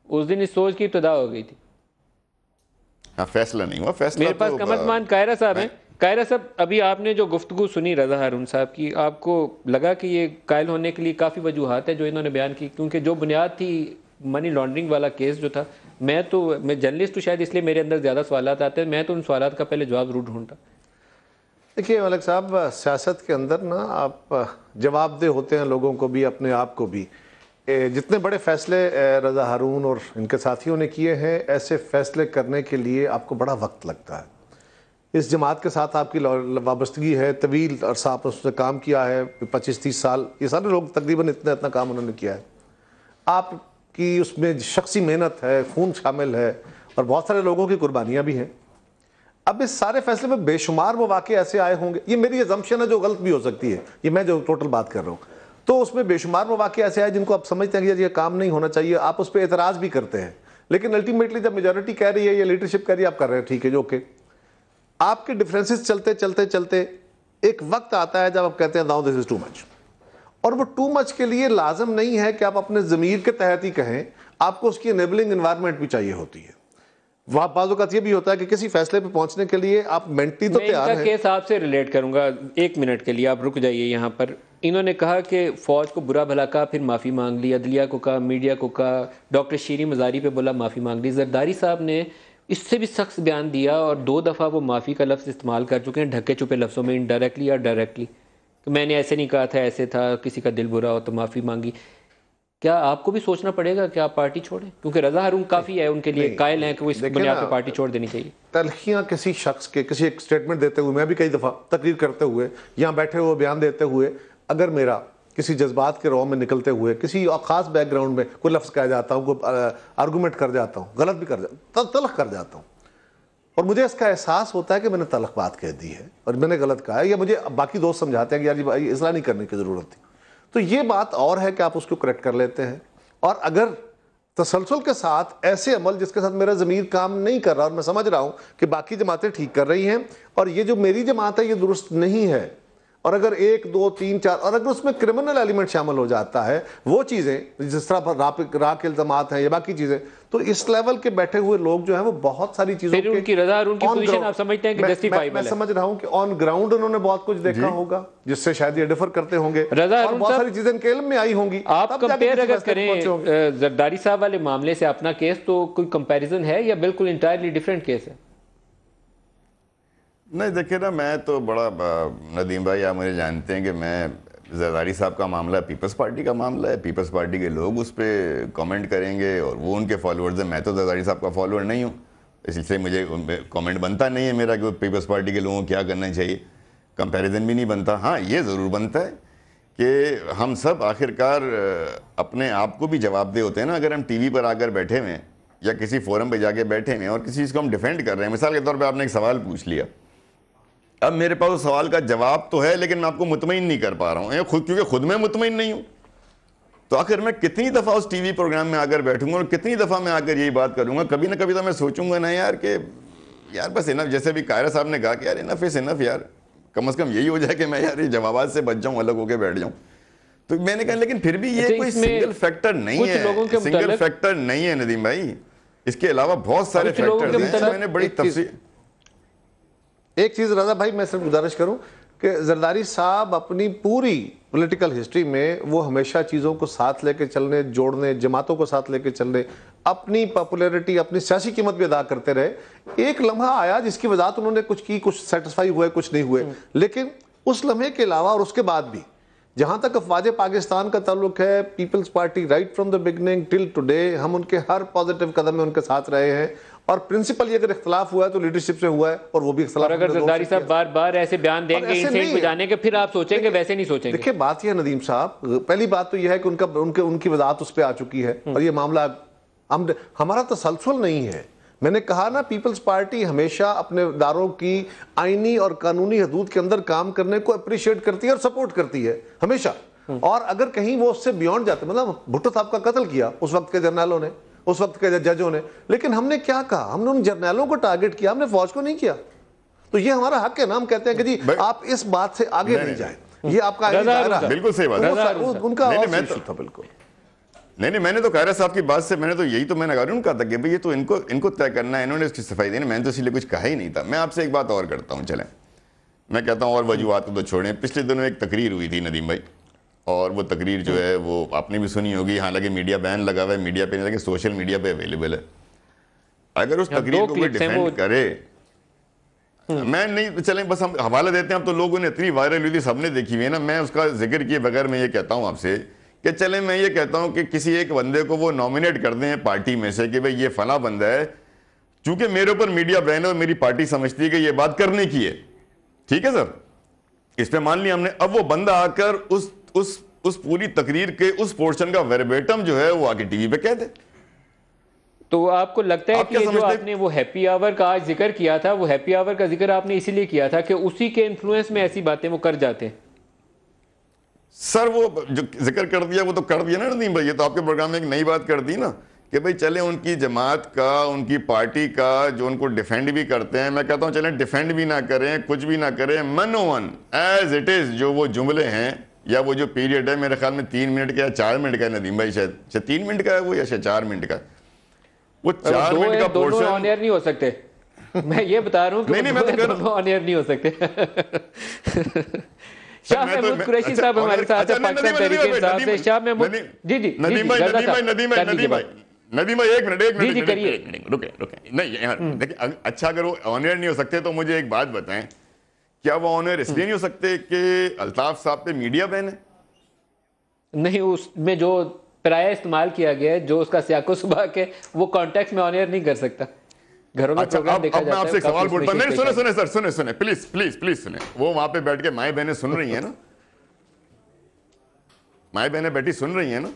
उस दिन इस सोच की इब्तिदा हो गई थी। हाँ, फैसला नहीं हुआ। फैसला मेरे पास कमरमान कायरा साहब हैं। कायरा साहब, अभी आपने जो गुफ्तगू सुनी रजा हारून साहब की, आपको लगा कि ये कायल होने के लिए काफ़ी वजूहात है जो इन्होंने बयान की? क्योंकि जो बुनियाद थी मनी लॉन्ड्रिंग वाला केस जो था, मैं जर्नलिस्ट हूँ शायद इसलिए मेरे अंदर ज़्यादा सवालात आते हैं, मैं तो उन सवालात का पहले जवाब जरूर ढूंढता। देखिए मलिक साहब, सियासत के अंदर ना आप जवाबदेह होते हैं लोगों को भी, अपने आप को भी। जितने बड़े फैसले रजा हारून और इनके साथियों ने किए हैं, ऐसे फैसले करने के लिए आपको बड़ा वक्त लगता है। इस जमात के साथ आपकी वाबस्तगी है, तवील अरसा आपने उसने काम किया है, 25-30 साल, ये सारे लोग तकरीबन इतना काम उन्होंने किया है। आपकी उसमें शख्सी मेहनत है, खून शामिल है और बहुत सारे लोगों की कुर्बानियाँ भी हैं। अब इस सारे फैसले में बेशुमार वो वाक़े ऐसे आए होंगे, ये मेरी अजम्पशन है जो गलत भी हो सकती है, ये मैं जो टोटल बात कर रहा हूँ, तो उसमें बेशुमार वो वाक़े ऐसे आए जिनको आप समझते हैं कि यार ये काम नहीं होना चाहिए, आप उस पर एतराज़ भी करते हैं, लेकिन अल्टीमेटली जब मेजॉरिटी कह रही है या लीडरशिप कह रही है, आप कर रहे हैं, ठीक है जो ओके। आपके डिफरेंसेस चलते चलते चलते एक वक्त आता है जब आप कहते हैं now this is too much, और वो टू मच के लिए लाजम नहीं है कि आप अपने ज़मीर के तहत ही कहें, आपको उसकी एनेबलिंग एनवायरनमेंट भी चाहिए होती है। वहाँ बाज़ औक़ात ये भी होता है कि किसी फैसले पे पहुंचने के लिए आप मेंटली तो तैयार हैं। केस आपसे रिलेट करूंगा 1 मिनट के लिए, आप रुक जाइए यहाँ पर। इन्होंने कहा कि फ़ौज को बुरा भला कहा, फिर माफ़ी मांग ली, अदलिया को कहा, मीडिया को कहा, डॉक्टर शीरी मज़ारी पे बोला माफ़ी मांग ली। जरदारी साहब ने इससे भी सख्त बयान दिया और 2 दफ़ा वो माफ़ी का लफ्ज़ इस्तेमाल कर चुके हैं ढके छुपे लफ्ज़ों में, इनडायरेक्टली या डायरेक्टली, कि मैंने ऐसे नहीं कहा था, ऐसे था, किसी का दिल बुरा हो तो माफ़ी मांगी। क्या आपको भी सोचना पड़ेगा कि आप पार्टी छोड़ें? क्योंकि रजा हारून काफ़ी है उनके लिए, कायल हैं कि वो इस बुनियाद पर पार्टी छोड़ देनी चाहिए। तलखियाँ किसी शख्स के किसी एक स्टेटमेंट देते हुए, मैं भी कई दफ़ा तकरीर करते हुए, यहाँ बैठे हुए बयान देते हुए, अगर मेरा किसी जज्बात के रौ में निकलते हुए किसी ख़ास बैकग्राउंड में कोई लफ्ज़ कह जाता हूँ, कोई आर्गूमेंट कर जाता हूँ, गलत भी कर जाता, तलख कर जाता हूँ, और मुझे इसका एहसास होता है कि मैंने तलख बात कह दी है और मैंने गलत कहा है, या मुझे बाकी दोस्त समझाते हैं कि यार जी भाई इसला नहीं करने की ज़रूरत थी, तो ये बात और है कि आप उसको करेक्ट कर लेते हैं। और अगर तसलसल के साथ ऐसे अमल जिसके साथ मेरा ज़मीर काम नहीं कर रहा, और मैं समझ रहा हूँ कि बाकी जमातें ठीक कर रही हैं और ये जो मेरी जमात है ये दुरुस्त नहीं है, और अगर 1, 2, 3, 4 और अगर उसमें क्रिमिनल एलिमेंट शामिल हो जाता है, वो चीज़ें जिस तरह राह के इल्ज़ामात हैं या बाकी चीज़ें, तो इस लेवल के बैठे हुए लोग जो हैं वो बहुत सारी चीज़ों के उनकी रजा हारून की पोजीशन आप समझते हैं कि जस्टिफाइबल है? मैं समझ रहा हूँ कि ऑन ग्राउंड उन्होंने बहुत कुछ देखा होगा जिससे शायद ये डिफर करते होंगे, रजा और बहुत सारी चीज़ें इनके इल्म में आई होंगी। आप कंपेयर अगर करें जरदारी साहब वाले मामले से अपना केस, तो कोई कंपैरिजन है या बिल्कुल इंटायरली डिफरेंट केस है? नहीं, देखिए ना, मैं तो बड़ा नदीम भाई, आप मुझे जानते हैं कि मैं जरदारी साहब का मामला पीपल्स पार्टी का मामला है, पीपल्स पार्टी के लोग उस पर कमेंट करेंगे और वो उनके फॉलोअर्स हैं। मैं तो जरदारी साहब का फॉलोअर नहीं हूँ, इसलिए मुझे कमेंट बनता नहीं है मेरा कि पीपल्स पार्टी के लोगों को क्या करना चाहिए, कंपैरिजन भी नहीं बनता। हाँ, ये ज़रूर बनता है कि हम सब आखिरकार अपने आप को भी जवाबदेह होते हैं ना। अगर हम टीवी पर आकर बैठे हुए हैं या किसी फोरम पर जाके बैठे हुए हैं और किसी चीज़ को हम डिफेंड कर रहे हैं, मिसाल के तौर पर आपने एक सवाल पूछ लिया, अब मेरे पास उस सवाल का जवाब तो है लेकिन मैं आपको मुतमईन नहीं कर पा रहा हूँ, क्योंकि खुद मैं मुतमईन नहीं हूँ, तो आखिर मैं कितनी दफ़ा उस टीवी प्रोग्राम में आकर बैठूंगा और कितनी दफ़ा मैं आकर यही बात करूंगा? कभी ना कभी तो मैं सोचूंगा ना यार कि यार बस इनफ, जैसे भी कायरा साहब ने कहा कि यार इनफ इज इनफ, यार कम से कम यही हो जाए कि मैं यार ये जवाबात से बच जाऊँ, अलग होकर बैठ जाऊँ। तो मैंने कहा लेकिन फिर भी ये कोई सिंगल फैक्टर नहीं है, सिंगल फैक्टर नहीं है नदीम भाई, इसके अलावा बहुत सारे फैक्टर हैं। मैंने बड़ी तफसील एक चीज़ रजा भाई मैं सिर्फ गुजारिश करूं कि जरदारी साहब अपनी पूरी पॉलिटिकल हिस्ट्री में वो हमेशा चीज़ों को साथ लेके चलने, जोड़ने, जमातों को साथ लेके चलने, अपनी पॉपुलैरिटी, अपनी सियासी कीमत भी अदा करते रहे। एक लम्हा आया जिसकी वजह उन्होंने कुछ की, कुछ सेटिस्फाई हुए, कुछ नहीं हुए, लेकिन उस लम्हे के अलावा और उसके बाद भी जहाँ तक अफवाज पाकिस्तान का ताल्लुक है, people's party right from the beginning till today, हम उनके हर पॉजिटिव कदम में उनके साथ रहे हैं और प्रिंसिपल अगर इख्तलाफ हुआ है तो लीडरशिप से हुआ है, और वो भी इख्तलाफ। और अगर जरदारी साहब बार बार ऐसे बयान देंगे इंसेंट बजाने के, फिर आप सोचेंगे, वैसे नहीं सोचेंगे। देखिए बात यह है नदीम साहब, पहली बात तो यह है कि उनकी वजाहत उस पर आ चुकी है, और ये मामला हमारा तसलसल नहीं है। मैंने कहा ना, पीपल्स पार्टी हमेशा अपने इदारों की आईनी और कानूनी हदूद के अंदर काम करने को अप्रिशिएट करती है और सपोर्ट करती है हमेशा। और अगर कहीं वो उससे बियॉन्ड जाते, मतलब भुट्टो साहब का कत्ल किया उस वक्त के जर्नैलों ने, उस वक्त के जजों ने, लेकिन हमने क्या कहा? हमने उन जर्नैलों को टारगेट किया, हमने फौज को नहीं किया। तो ये हमारा हक है ना, हम कहते हैं कि जी आप इस बात से आगे नहीं जाए, ये आपका बिल्कुल सही बात है, उनका था बिल्कुल नहीं, मैंने तो कायरा साहब की बात से मैंने कहा था कि भाई ये तो इनको तय करना है, इन्होंने इसकी सफाई देनी, मैंने तो इसलिए कुछ कहा ही नहीं था। मैं आपसे एक बात और करता हूँ, चलें मैं कहता हूँ, और वजूहात को तो छोड़ें। पिछले दिनों एक तकरीर हुई थी नदीम भाई, और वो तकरीर जो है वो आपने भी सुनी होगी, हालांकि मीडिया बैन लगा हुआ है, मीडिया पे नहीं, लेकिन सोशल मीडिया पे अवेलेबल है। अगर उस तकरीर को कोई डिफेंड करे, मैं नहीं, चलें बस हम हवाला देते हैं। अब तो लोगों ने इतनी वायरल हुई थी, सबने देखी हुई है ना, मैं उसका जिक्र किए बगैर मैं ये कहता हूँ आपसे कि चलें मैं ये कहता हूँ कि किसी एक बंदे को वो नॉमिनेट कर दें पार्टी में से कि भाई ये फला बंदा है, चूंकि मेरे ऊपर मीडिया बैन है और मेरी पार्टी समझती है कि ये बात करने की है, ठीक है सर, इस पे मान लिया हमने। अब वो बंदा आकर उस पूरी तकरीर के उस पोर्शन का वर्बेटम जो है वो आके टीवी पे कह दे, तो आपको लगता है कि जो आपने वो हैप्पी आवर का आज जिक्र किया था, वो हैप्पी आवर का जिक्र आपने इसीलिए किया था कि उसी के इन्फ्लुएंस में ऐसी बातें वो कर जाते हैं? सर वो जो जिक्र कर दिया वो तो कर दिया ना नदीम भाई, ये तो आपके प्रोग्राम में एक नई बात कर दी ना कि भाई चले उनकी जमात का, उनकी पार्टी का जो उनको डिफेंड भी करते हैं, मैं कहता हूँ चलें डिफेंड भी ना करें, कुछ भी ना करें, मनोवन एज इट इज जो वो जुमले हैं या वो जो पीरियड है, मेरे ख्याल में 3 मिनट का या 4 मिनट का है नदीम भाई, शायद 3 मिनट का है वो या शायद 4 मिनट का, वो 4 मिनट का पोर्शन ऑन एयर नहीं हो सकते। मैं ये बता रहा हूँ कि दोनों ऑन एयर नहीं हो सकते। शाह महमूद कुरैशी साहब हमारे साथ हैं, पाकिस्तान तहरीक इंसाफ से। शाह महमूद जी नदीम भाई एक मिनट रुके नहीं, देखिए अच्छा अगर वो ऑन एयर नहीं हो सकते तो मुझे एक बात बताएं, क्या वो ऑन एयर इसलिए नहीं हो सकते कि अल्ताफ साहब पे मीडिया बैन है? नहीं, उसमें जो पराया इस्तेमाल किया गया है, जो उसका सियाको सुबह के, वो कॉन्टेक्स्ट में ऑन एयर नहीं कर सकता। घरों में प्रोग्राम देखा जाता है। मैं आपसे एक सवाल पूछता हूं, नहीं सुने सर, सुने प्लीज सुने, वो वहां पे बैठ के माएं बहनें सुन रही हैं ना, माएं बहनें बैठी सुन रही हैं ना,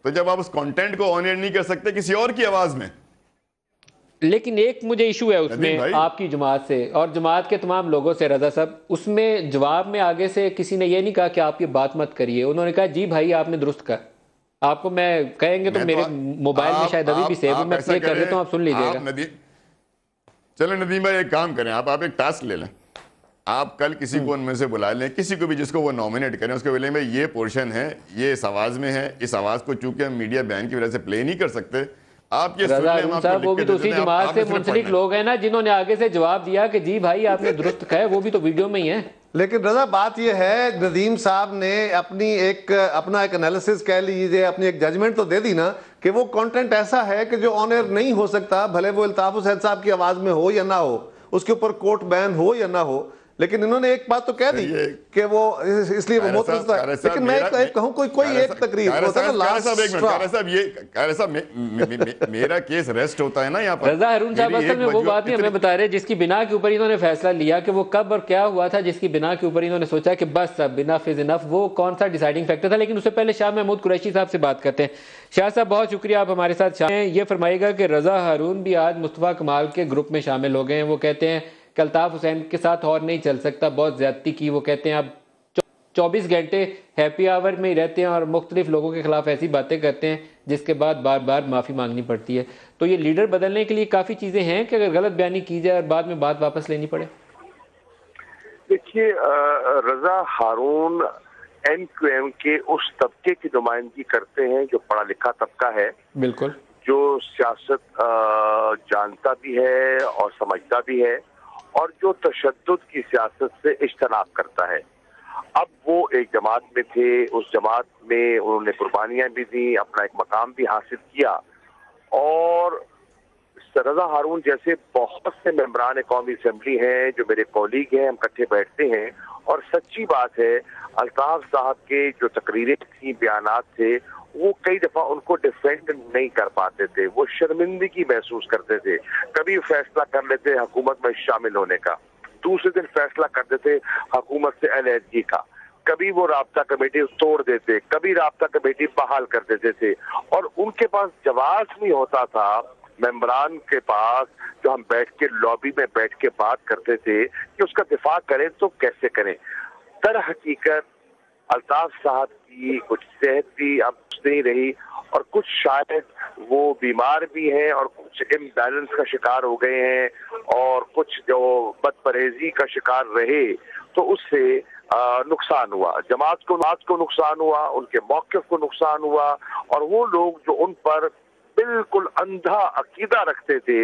तो जब आप उस कंटेंट को ऑन एयर नहीं कर सकते किसी और की आवाज में, लेकिन एक मुझे इशू है उसमें आपकी जमात से और जमात के तमाम लोगों से, रजा साहब, उसमें जवाब में आगे से किसी ने ये नहीं कहा कि आप ये बात मत करिए, उन्होंने कहा जी भाई आपने दुरुस्त कहा। आपको मैं कहेंगे तो मेरे मोबाइल में शायद अभी भी सेव, मैं प्ले कर देता हूं, आप सुन लीजिएगा। चलो नदीम भाई एक काम करें, आप एक टास्क ले लें, आप कल किसी को उनमें से बुला लें, किसी को भी जिसको वो नॉमिनेट करें, उसको बोलें भाई ये पोर्शन है, ये इस आवाज में है, इस आवाज को चूंकि हम मीडिया बैन की वजह से प्ले नहीं कर सकते, आप ये सुन लें, साहब वो भी तो उसी जमात से मुंसलिक लोग हैं ना जिन्होंने आगे से जवाब दिया कि जी भाई आपने दुरुस्त कहा, वो भी तो वीडियो में ही है। लेकिन रजा बात यह है, नदीम साहब ने अपना एक एनालिसिस कह लीजिए, अपनी एक जजमेंट तो दे दी ना कि वो कंटेंट ऐसा है कि जो ऑन एयर नहीं हो सकता, भले वो अल्ताफ हुसैन साहब की आवाज में हो या ना हो, उसके ऊपर कोर्ट बैन हो या ना हो, लेकिन इन्होंने एक बात तो कह दी कि वो इसलिए वो मोहतरम था। लेकिन मैं कहूं कोई एक तकरीर होता है ना, मेरा केस रेस्ट होता है ना यहाँ पर। रजा हारून साहब असल में वो बात नहीं हमें बता रहे जिसकी बिना के ऊपर इन्होंने फैसला लिया कि वो कब और क्या हुआ था, जिसकी बिना के ऊपर इन्होंने सोचा कि बस अब इनफ इज इनफ, वो कौन सा डिसाइडिंग फैक्टर था। लेकिन उससे पहले शाह महमूद कुरैशी साहब से बात करते हैं। शाह साहब बहुत शुक्रिया, आप हमारे साथ हैं। ये फरमाइएगा कि रजा हारून भी आज मुस्तफा कमाल के ग्रुप में शामिल हो गए हैं। वो कहते हैं कि अल्ताफ हुसैन के साथ और नहीं चल सकता, बहुत ज्यादती की। वो कहते हैं आप 24 घंटे हैप्पी आवर में ही रहते हैं और मुख्तलिफ लोगों के खिलाफ ऐसी बातें करते हैं जिसके बाद बार बार माफ़ी मांगनी पड़ती है। तो ये लीडर बदलने के लिए काफ़ी चीज़ें हैं कि अगर गलत बयानी की जाए और बाद में बात वापस लेनी पड़े। देखिए, रजा हारून MQM के उस तबके की नुमाइंदगी करते हैं जो पढ़ा लिखा तबका है, बिल्कुल, जो सियासत जानता भी है और समझता भी है और जो तशद्दुद की सियासत से इज्तनाब करता है। अब वो एक जमात में थे, उस जमात में उन्होंने कुर्बानियां भी दी, अपना एक मकाम भी हासिल किया, और रजा हारून जैसे बहुत से मेंबरान कौमी असम्बली हैं जो मेरे कॉलीग हैं, हम इकट्ठे बैठते हैं और सच्ची बात है अल्ताफ साहब के जो तकरीरें थी, बयानात थे, वो कई दफा उनको डिफेंड नहीं कर पाते थे, वो शर्मिंदगी महसूस करते थे। कभी फैसला कर लेते हुकूमत में शामिल होने का, दूसरे दिन फैसला कर देते हुकूमत से अलहदगी का, कभी वो राब्ता कमेटी तोड़ देते, कभी राब्ता कमेटी बहाल कर देते थे, और उनके पास जवाब नहीं होता था मेंबरान के पास, जो हम बैठ के लॉबी में बैठ के बात करते थे कि उसका दिफा करें तो कैसे करें। दर हकीकत अल्ताफ साहब की कुछ सेहत भी अब नहीं रही, और कुछ शायद वो बीमार भी हैं, और कुछ इम्बैलेंस का शिकार हो गए हैं, और कुछ जो बदपरहेजी का शिकार रहे, तो उससे नुकसान हुआ, जमात को नुकसान हुआ, उनके मौक़िफ़ को नुकसान हुआ, और वो लोग जो उन पर बिल्कुल अंधा अकीदा रखते थे,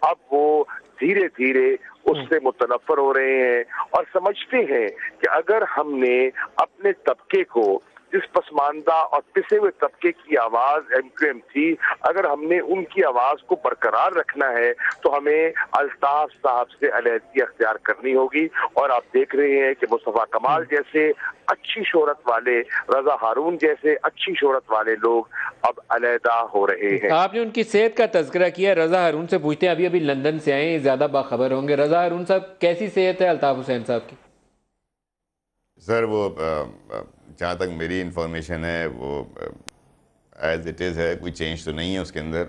अब वो धीरे धीरे उससे मुतनफ़र हो रहे हैं, और समझते हैं कि अगर हमने अपने तबके को, जिस पसमानदा और पिसे हुए तबके की आवाज MQM थी, अगर हमने उनकी आवाज को बरकरार रखना है तो हमें अल्ताफ साहब से अलहदगी अख्तियार करनी होगी। और आप देख रहे हैं कि मुस्तफ़ा कमाल जैसे अच्छी शोहरत वाले, रजा हारून जैसे अच्छी शोहरत वाले लोग अब अलहदा हो रहे हैं। आपने उनकी सेहत का तज़किरा किया, रजा हारून से पूछते हैं, अभी अभी लंदन से आए, ज्यादा बाखबर होंगे। रजा हारून साहब, कैसी सेहत है अल्ताफ हुसैन साहब की? सर वो जहाँ तक मेरी इंफॉर्मेशन है वो एज इट इज़ है, कोई चेंज तो नहीं है उसके अंदर।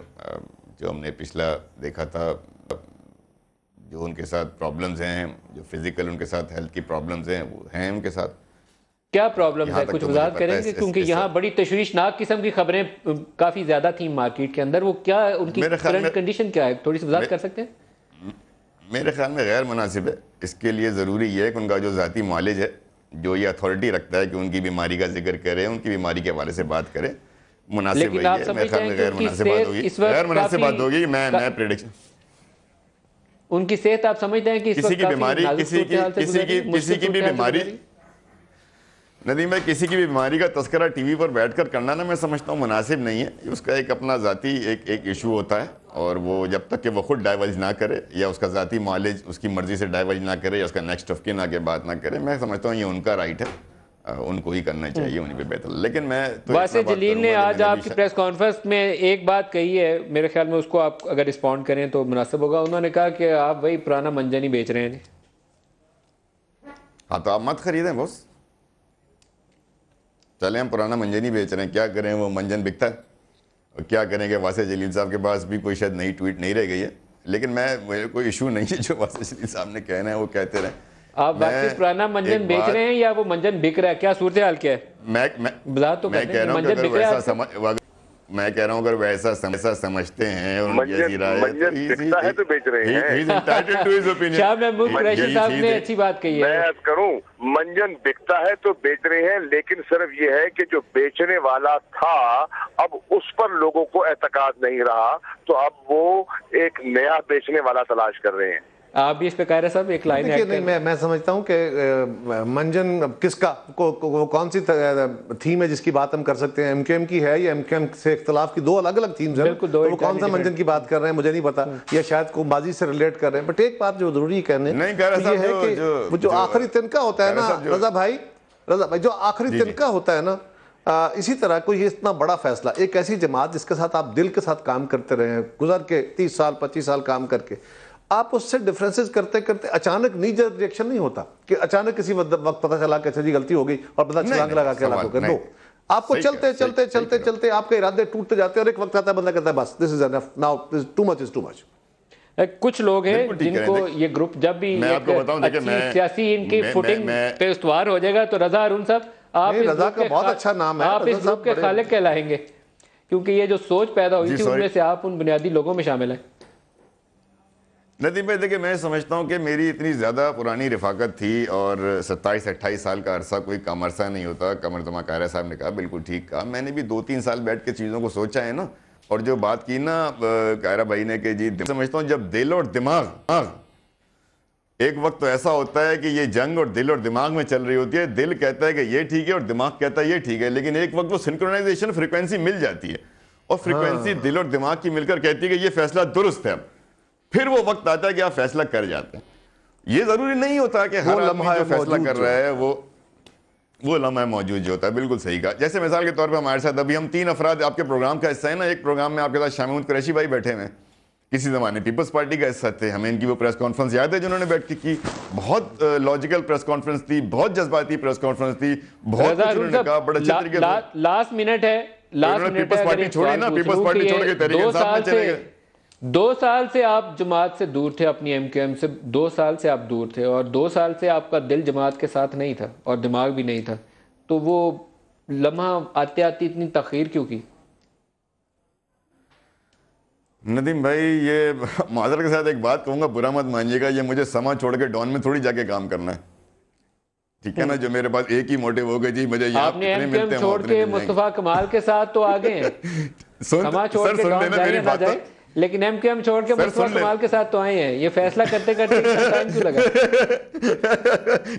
जो हमने पिछला देखा था, जो उनके साथ प्रॉब्लम्स हैं, जो फिजिकल उनके साथ हेल्थ की प्रॉब्लम्स हैं, वो हैं उनके साथ। क्या प्रॉब्लम है, कुछ वजाहत करेंगे? क्योंकि यहाँ बड़ी तशवीशनाक किस्म की खबरें काफ़ी ज़्यादा थी मार्केट के अंदर, वो क्या उनकी करंट कंडीशन क्या है, थोड़ी सी वजाहत कर सकते हैं? मेरे ख्याल में गैर मुनासिब है। इसके लिए ज़रूरी है कि उनका जो ज़ाती मालिज है, जो ये अथॉरिटी रखता है कि उनकी बीमारी का जिक्र करे, उनकी बीमारी के हवाले से बात करे, मुनासिब वही है। मेरे ख्याल में गैर मुनासिब बात होगी, गैर मुनासिब बात होगी। मैं प्रेडिक्शन, उनकी सेहत आप समझते हैं कि किसी की बीमारी, किसी की भी बीमारी, नदीम भाई, किसी की भी बीमारी का तस्करा टीवी पर बैठकर करना ना, मैं समझता हूँ मुनासिब नहीं है। उसका एक अपना ज़ाती एक इशू होता है, और वो जब तक कि वो खुद डाइवर्ज ना करे, या उसका ज़ाती मालिज उसकी मर्ज़ी से डाइवर्ज ना करे, या उसका नेक्स्ट ऑफ किन आगे बात ना करे, मैं समझता हूँ ये उनका राइट है, उनको ही करना चाहिए, उन्हीं पे बेहतर। लेकिन मैं तो वासे जलील ने आज आपकी प्रेस कॉन्फ्रेंस में एक बात कही है, मेरे ख्याल में उसको आप अगर रिस्पॉन्ड करें तो मुनासिब होगा। उन्होंने कहा कि आप वही पुराना मंजन ही बेच रहे हैं। हाँ, तो आप मत खरीदें बॉस, चले हम पुराना मंजन ही बेच रहे हैं, क्या करें, वो मंजन बिकता है, और क्या करेंगे। वासे जलील साहब के पास भी कोई शायद नई ट्वीट नहीं रह गई है, लेकिन मेरे कोई इशू नहीं है जो वासे जलील साहब ने कहना है वो कहते रहे। आप वाकई पुराना मंजन बेच रहे हैं या वो मंजन बिक रहा है, क्या सूरत हाल क्या है? मैं कह रहा हूँ अगर वैसा समझते हैं और मंजन बिकता है तो बेच रहे हैं। शाह महमूद कुरैशी साहब ने अच्छी बात कही है। मैं करूं, मंजन बिकता है तो बेच रहे हैं, लेकिन सिर्फ ये है कि जो बेचने वाला था अब उस पर लोगों को एतकाद नहीं रहा, तो अब वो एक नया बेचने वाला तलाश कर रहे हैं। आप भी इस पे कह रहे साहब एक लाइन है। नहीं, मैं समझता हूँ कि मंजन किसका कौन सी थीम है जिसकी बात हम कर सकते हैं, MQM की है या MQM से इख्तलाफ की? दो अलग अलग थीम्स हैं, तो वो कौन सा मंजन की बात कर रहे हैं मुझे नहीं पता, या शायद को बाजी से रिलेट कर रहे हैं। बट एक बात जो जरूरी कहने ये है कि जो आखिरी तिनका होता है ना रजा भाई, जो आखिरी तिनका होता है ना, इसी तरह कोई ये इतना बड़ा फैसला, एक ऐसी जमात जिसके साथ आप दिल के साथ काम करते रहे हैं, गुजर के 30 साल 25 साल काम करके, आप उससे डिफरेंसेस करते करते अचानक नी रिएक्शन नहीं होता कि अचानक किसी वक्त पता चला कि अच्छा जी गलती हो गई और पता छलांग लगा के लागू कर दो। आपको चलते चलते चलते चलते आपके इरादे टूटते जाते हैं, और एक वक्त आता है बंदा कहता है बस this is enough, now this too much is too much. कुछ लोग हैं जिनको ये ग्रुप जब भी सियासी इनकी फुटिंग पे इस्तवार हो जाएगा तो रजा हारून साहब, आप रजा का बहुत अच्छा नाम है, आप इस ग्रुप के खालिक कहलाएंगे, क्योंकि ये जो सोच पैदा हुई थी उनमें से आप उन बुनियादी लोगों में शामिल हैं। नदीम भाई देखिए, मैं समझता हूँ कि मेरी इतनी ज़्यादा पुरानी रफाकत थी, और 27-28 साल का अरसा कोई कम अरसा नहीं होता। कमर जमा कायरा साहब ने कहा, बिल्कुल ठीक कहा। मैंने भी 2-3 साल बैठ के चीज़ों को सोचा है ना, और जो बात की ना कायरा भाई ने कि जी समझता हूँ जब दिल और दिमाग, एक वक्त तो ऐसा होता है कि ये जंग और दिल और दिमाग में चल रही होती है, दिल कहता है कि ये ठीक है और दिमाग कहता है ये ठीक है, लेकिन एक वक्त वो सिंक्रोनाइजेशन फ्रिक्वेंसी मिल जाती है, और फ्रिक्वेंसी दिल और दिमाग की मिलकर कहती है कि ये फैसला दुरुस्त है। फिर वो वक्त आता है कि आप फैसला कर जाते हैं। ये जरूरी नहीं होता कि हर आदमी जो फैसला कर रहा है वो लम्हा मौजूद जो होता है। बिल्कुल सही कहा। जैसे मिसाल के तौर पर हमारे साथ अभी हम 3 अफराद आपके प्रोग्राम का हिस्सा है ना, एक प्रोग्राम में आपके साथ शामिल कुरैशी भाई बैठे हुए हैं, किसी ज़माने पीपल्स पार्टी का हिस्सा थे। हमें इनकी वो प्रेस कॉन्फ्रेंस याद है जिन्होंने बैठ के की, बहुत लॉजिकल प्रेस कॉन्फ्रेंस थी, बहुत जज्बाती प्रेस कॉन्फ्रेंस थी, बहुत कुछ उन्होंने कहा, बड़ा अच्छे तरीके से। लास्ट मिनट है, पीपल्स पार्टी छोड़ी ना, पीपल्स पार्टी छोड़ के तहरीक इंसाफ में चले गए। 2 साल से आप जमात से दूर थे, अपनी MQM से 2 साल से आप दूर थे, और 2 साल से आपका दिल जमात के साथ नहीं था और दिमाग भी नहीं था, तो वो लम्हा आते आते इतनी तखीर क्यों की? नदीम भाई, ये माजर के साथ एक बात कहूंगा, बुरा मत मानिएगा, ये मुझे समा छोड़ के डॉन में थोड़ी जाके काम करना है, ठीक है ना। जो मेरे पास एक ही मोटिव हो गया जी, मुझे यहाँ आपने MQM छोड़ के मुस्तफा कमाल के साथ तो आ गए हैं, समा छोड़ के डॉन जाए ना जाए, लेकिन MQM छोड़ के मुस्तफा कमाल के साथ तो आए हैं। ये फैसला करते करते टाइम क्यों लगा?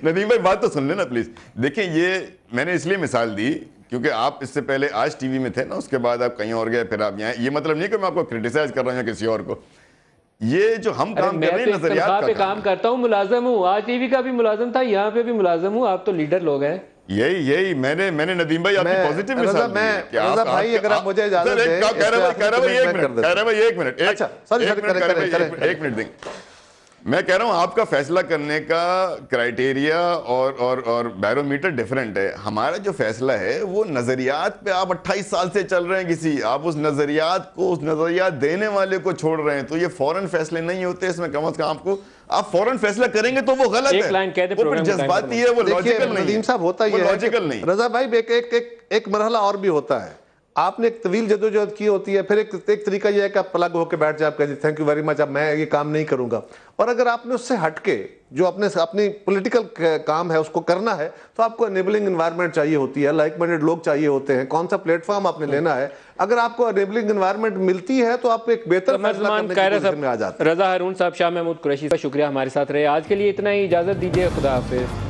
नदीम भाई बात तो सुन लेना प्लीज। देखिए, ये मैंने इसलिए मिसाल दी क्योंकि आप इससे पहले आज टीवी में थे ना, उसके बाद आप कहीं और गए, फिर आप यहाँ। ये मतलब नहीं कि मैं आपको क्रिटिसाइज कर रहा हूँ किसी और को। ये जो हम काम कर रहे हैं, नजरियात पे काम करता हूँ, मुलाजम हूँ, आज टीवी का भी मुलाजम था, यहाँ पे भी मुलाजम हूँ, आप तो लीडर लोग हैं। यही मैंने नदीम भाई आपकी पॉजिटिव मिसाल दी है कि आप भाई, अगर आप मुझे इजाजत दें, कह रहे भाई एक मिनट देंगे। मैं कह रहा हूं आपका फैसला करने का क्राइटेरिया और बैरोमीटर डिफरेंट है। हमारा जो फैसला है वो नजरियात पे, आप 28 साल से चल रहे हैं किसी, आप उस नजरियात को, उस नजरियात देने वाले को छोड़ रहे हैं, तो ये फौरन फैसले नहीं होते। इसमें कम से कम आपको, आप फौरन फैसला करेंगे तो वो गलत है, वो जज्बाती है, वो लॉजिकल नहीं। नदीम साहब, होता ही है लॉजिकल नहीं। रजा भाई, एक मरहला और भी होता है। आपने एक तवील जदोजहद की होती है, फिर एक तरीका यह है कि आप पलग होकर बैठ जाए, आप कहते थैंक यू वेरी मच, अब मैं ये काम नहीं करूंगा। और अगर आपने उससे हटके जो अपनी पॉलिटिकल काम है उसको करना है, तो आपको एनेबलिंग एनवायरनमेंट चाहिए होती है, लाइक माइंडेड लोग चाहिए होते हैं, कौन सा प्लेटफॉर्म आपने लेना है। अगर आपको एनेबलिंग एनवायरनमेंट मिलती है तो आप एक बेहतर फैसला करने की पोजीशन में आ जाते हैं। रजा हारून साहब, शाह महमूद कुरैशी का शुक्रिया हमारे साथ रहे। आज के लिए इतना ही, इजाजत दीजिए, खुदा हाफिज।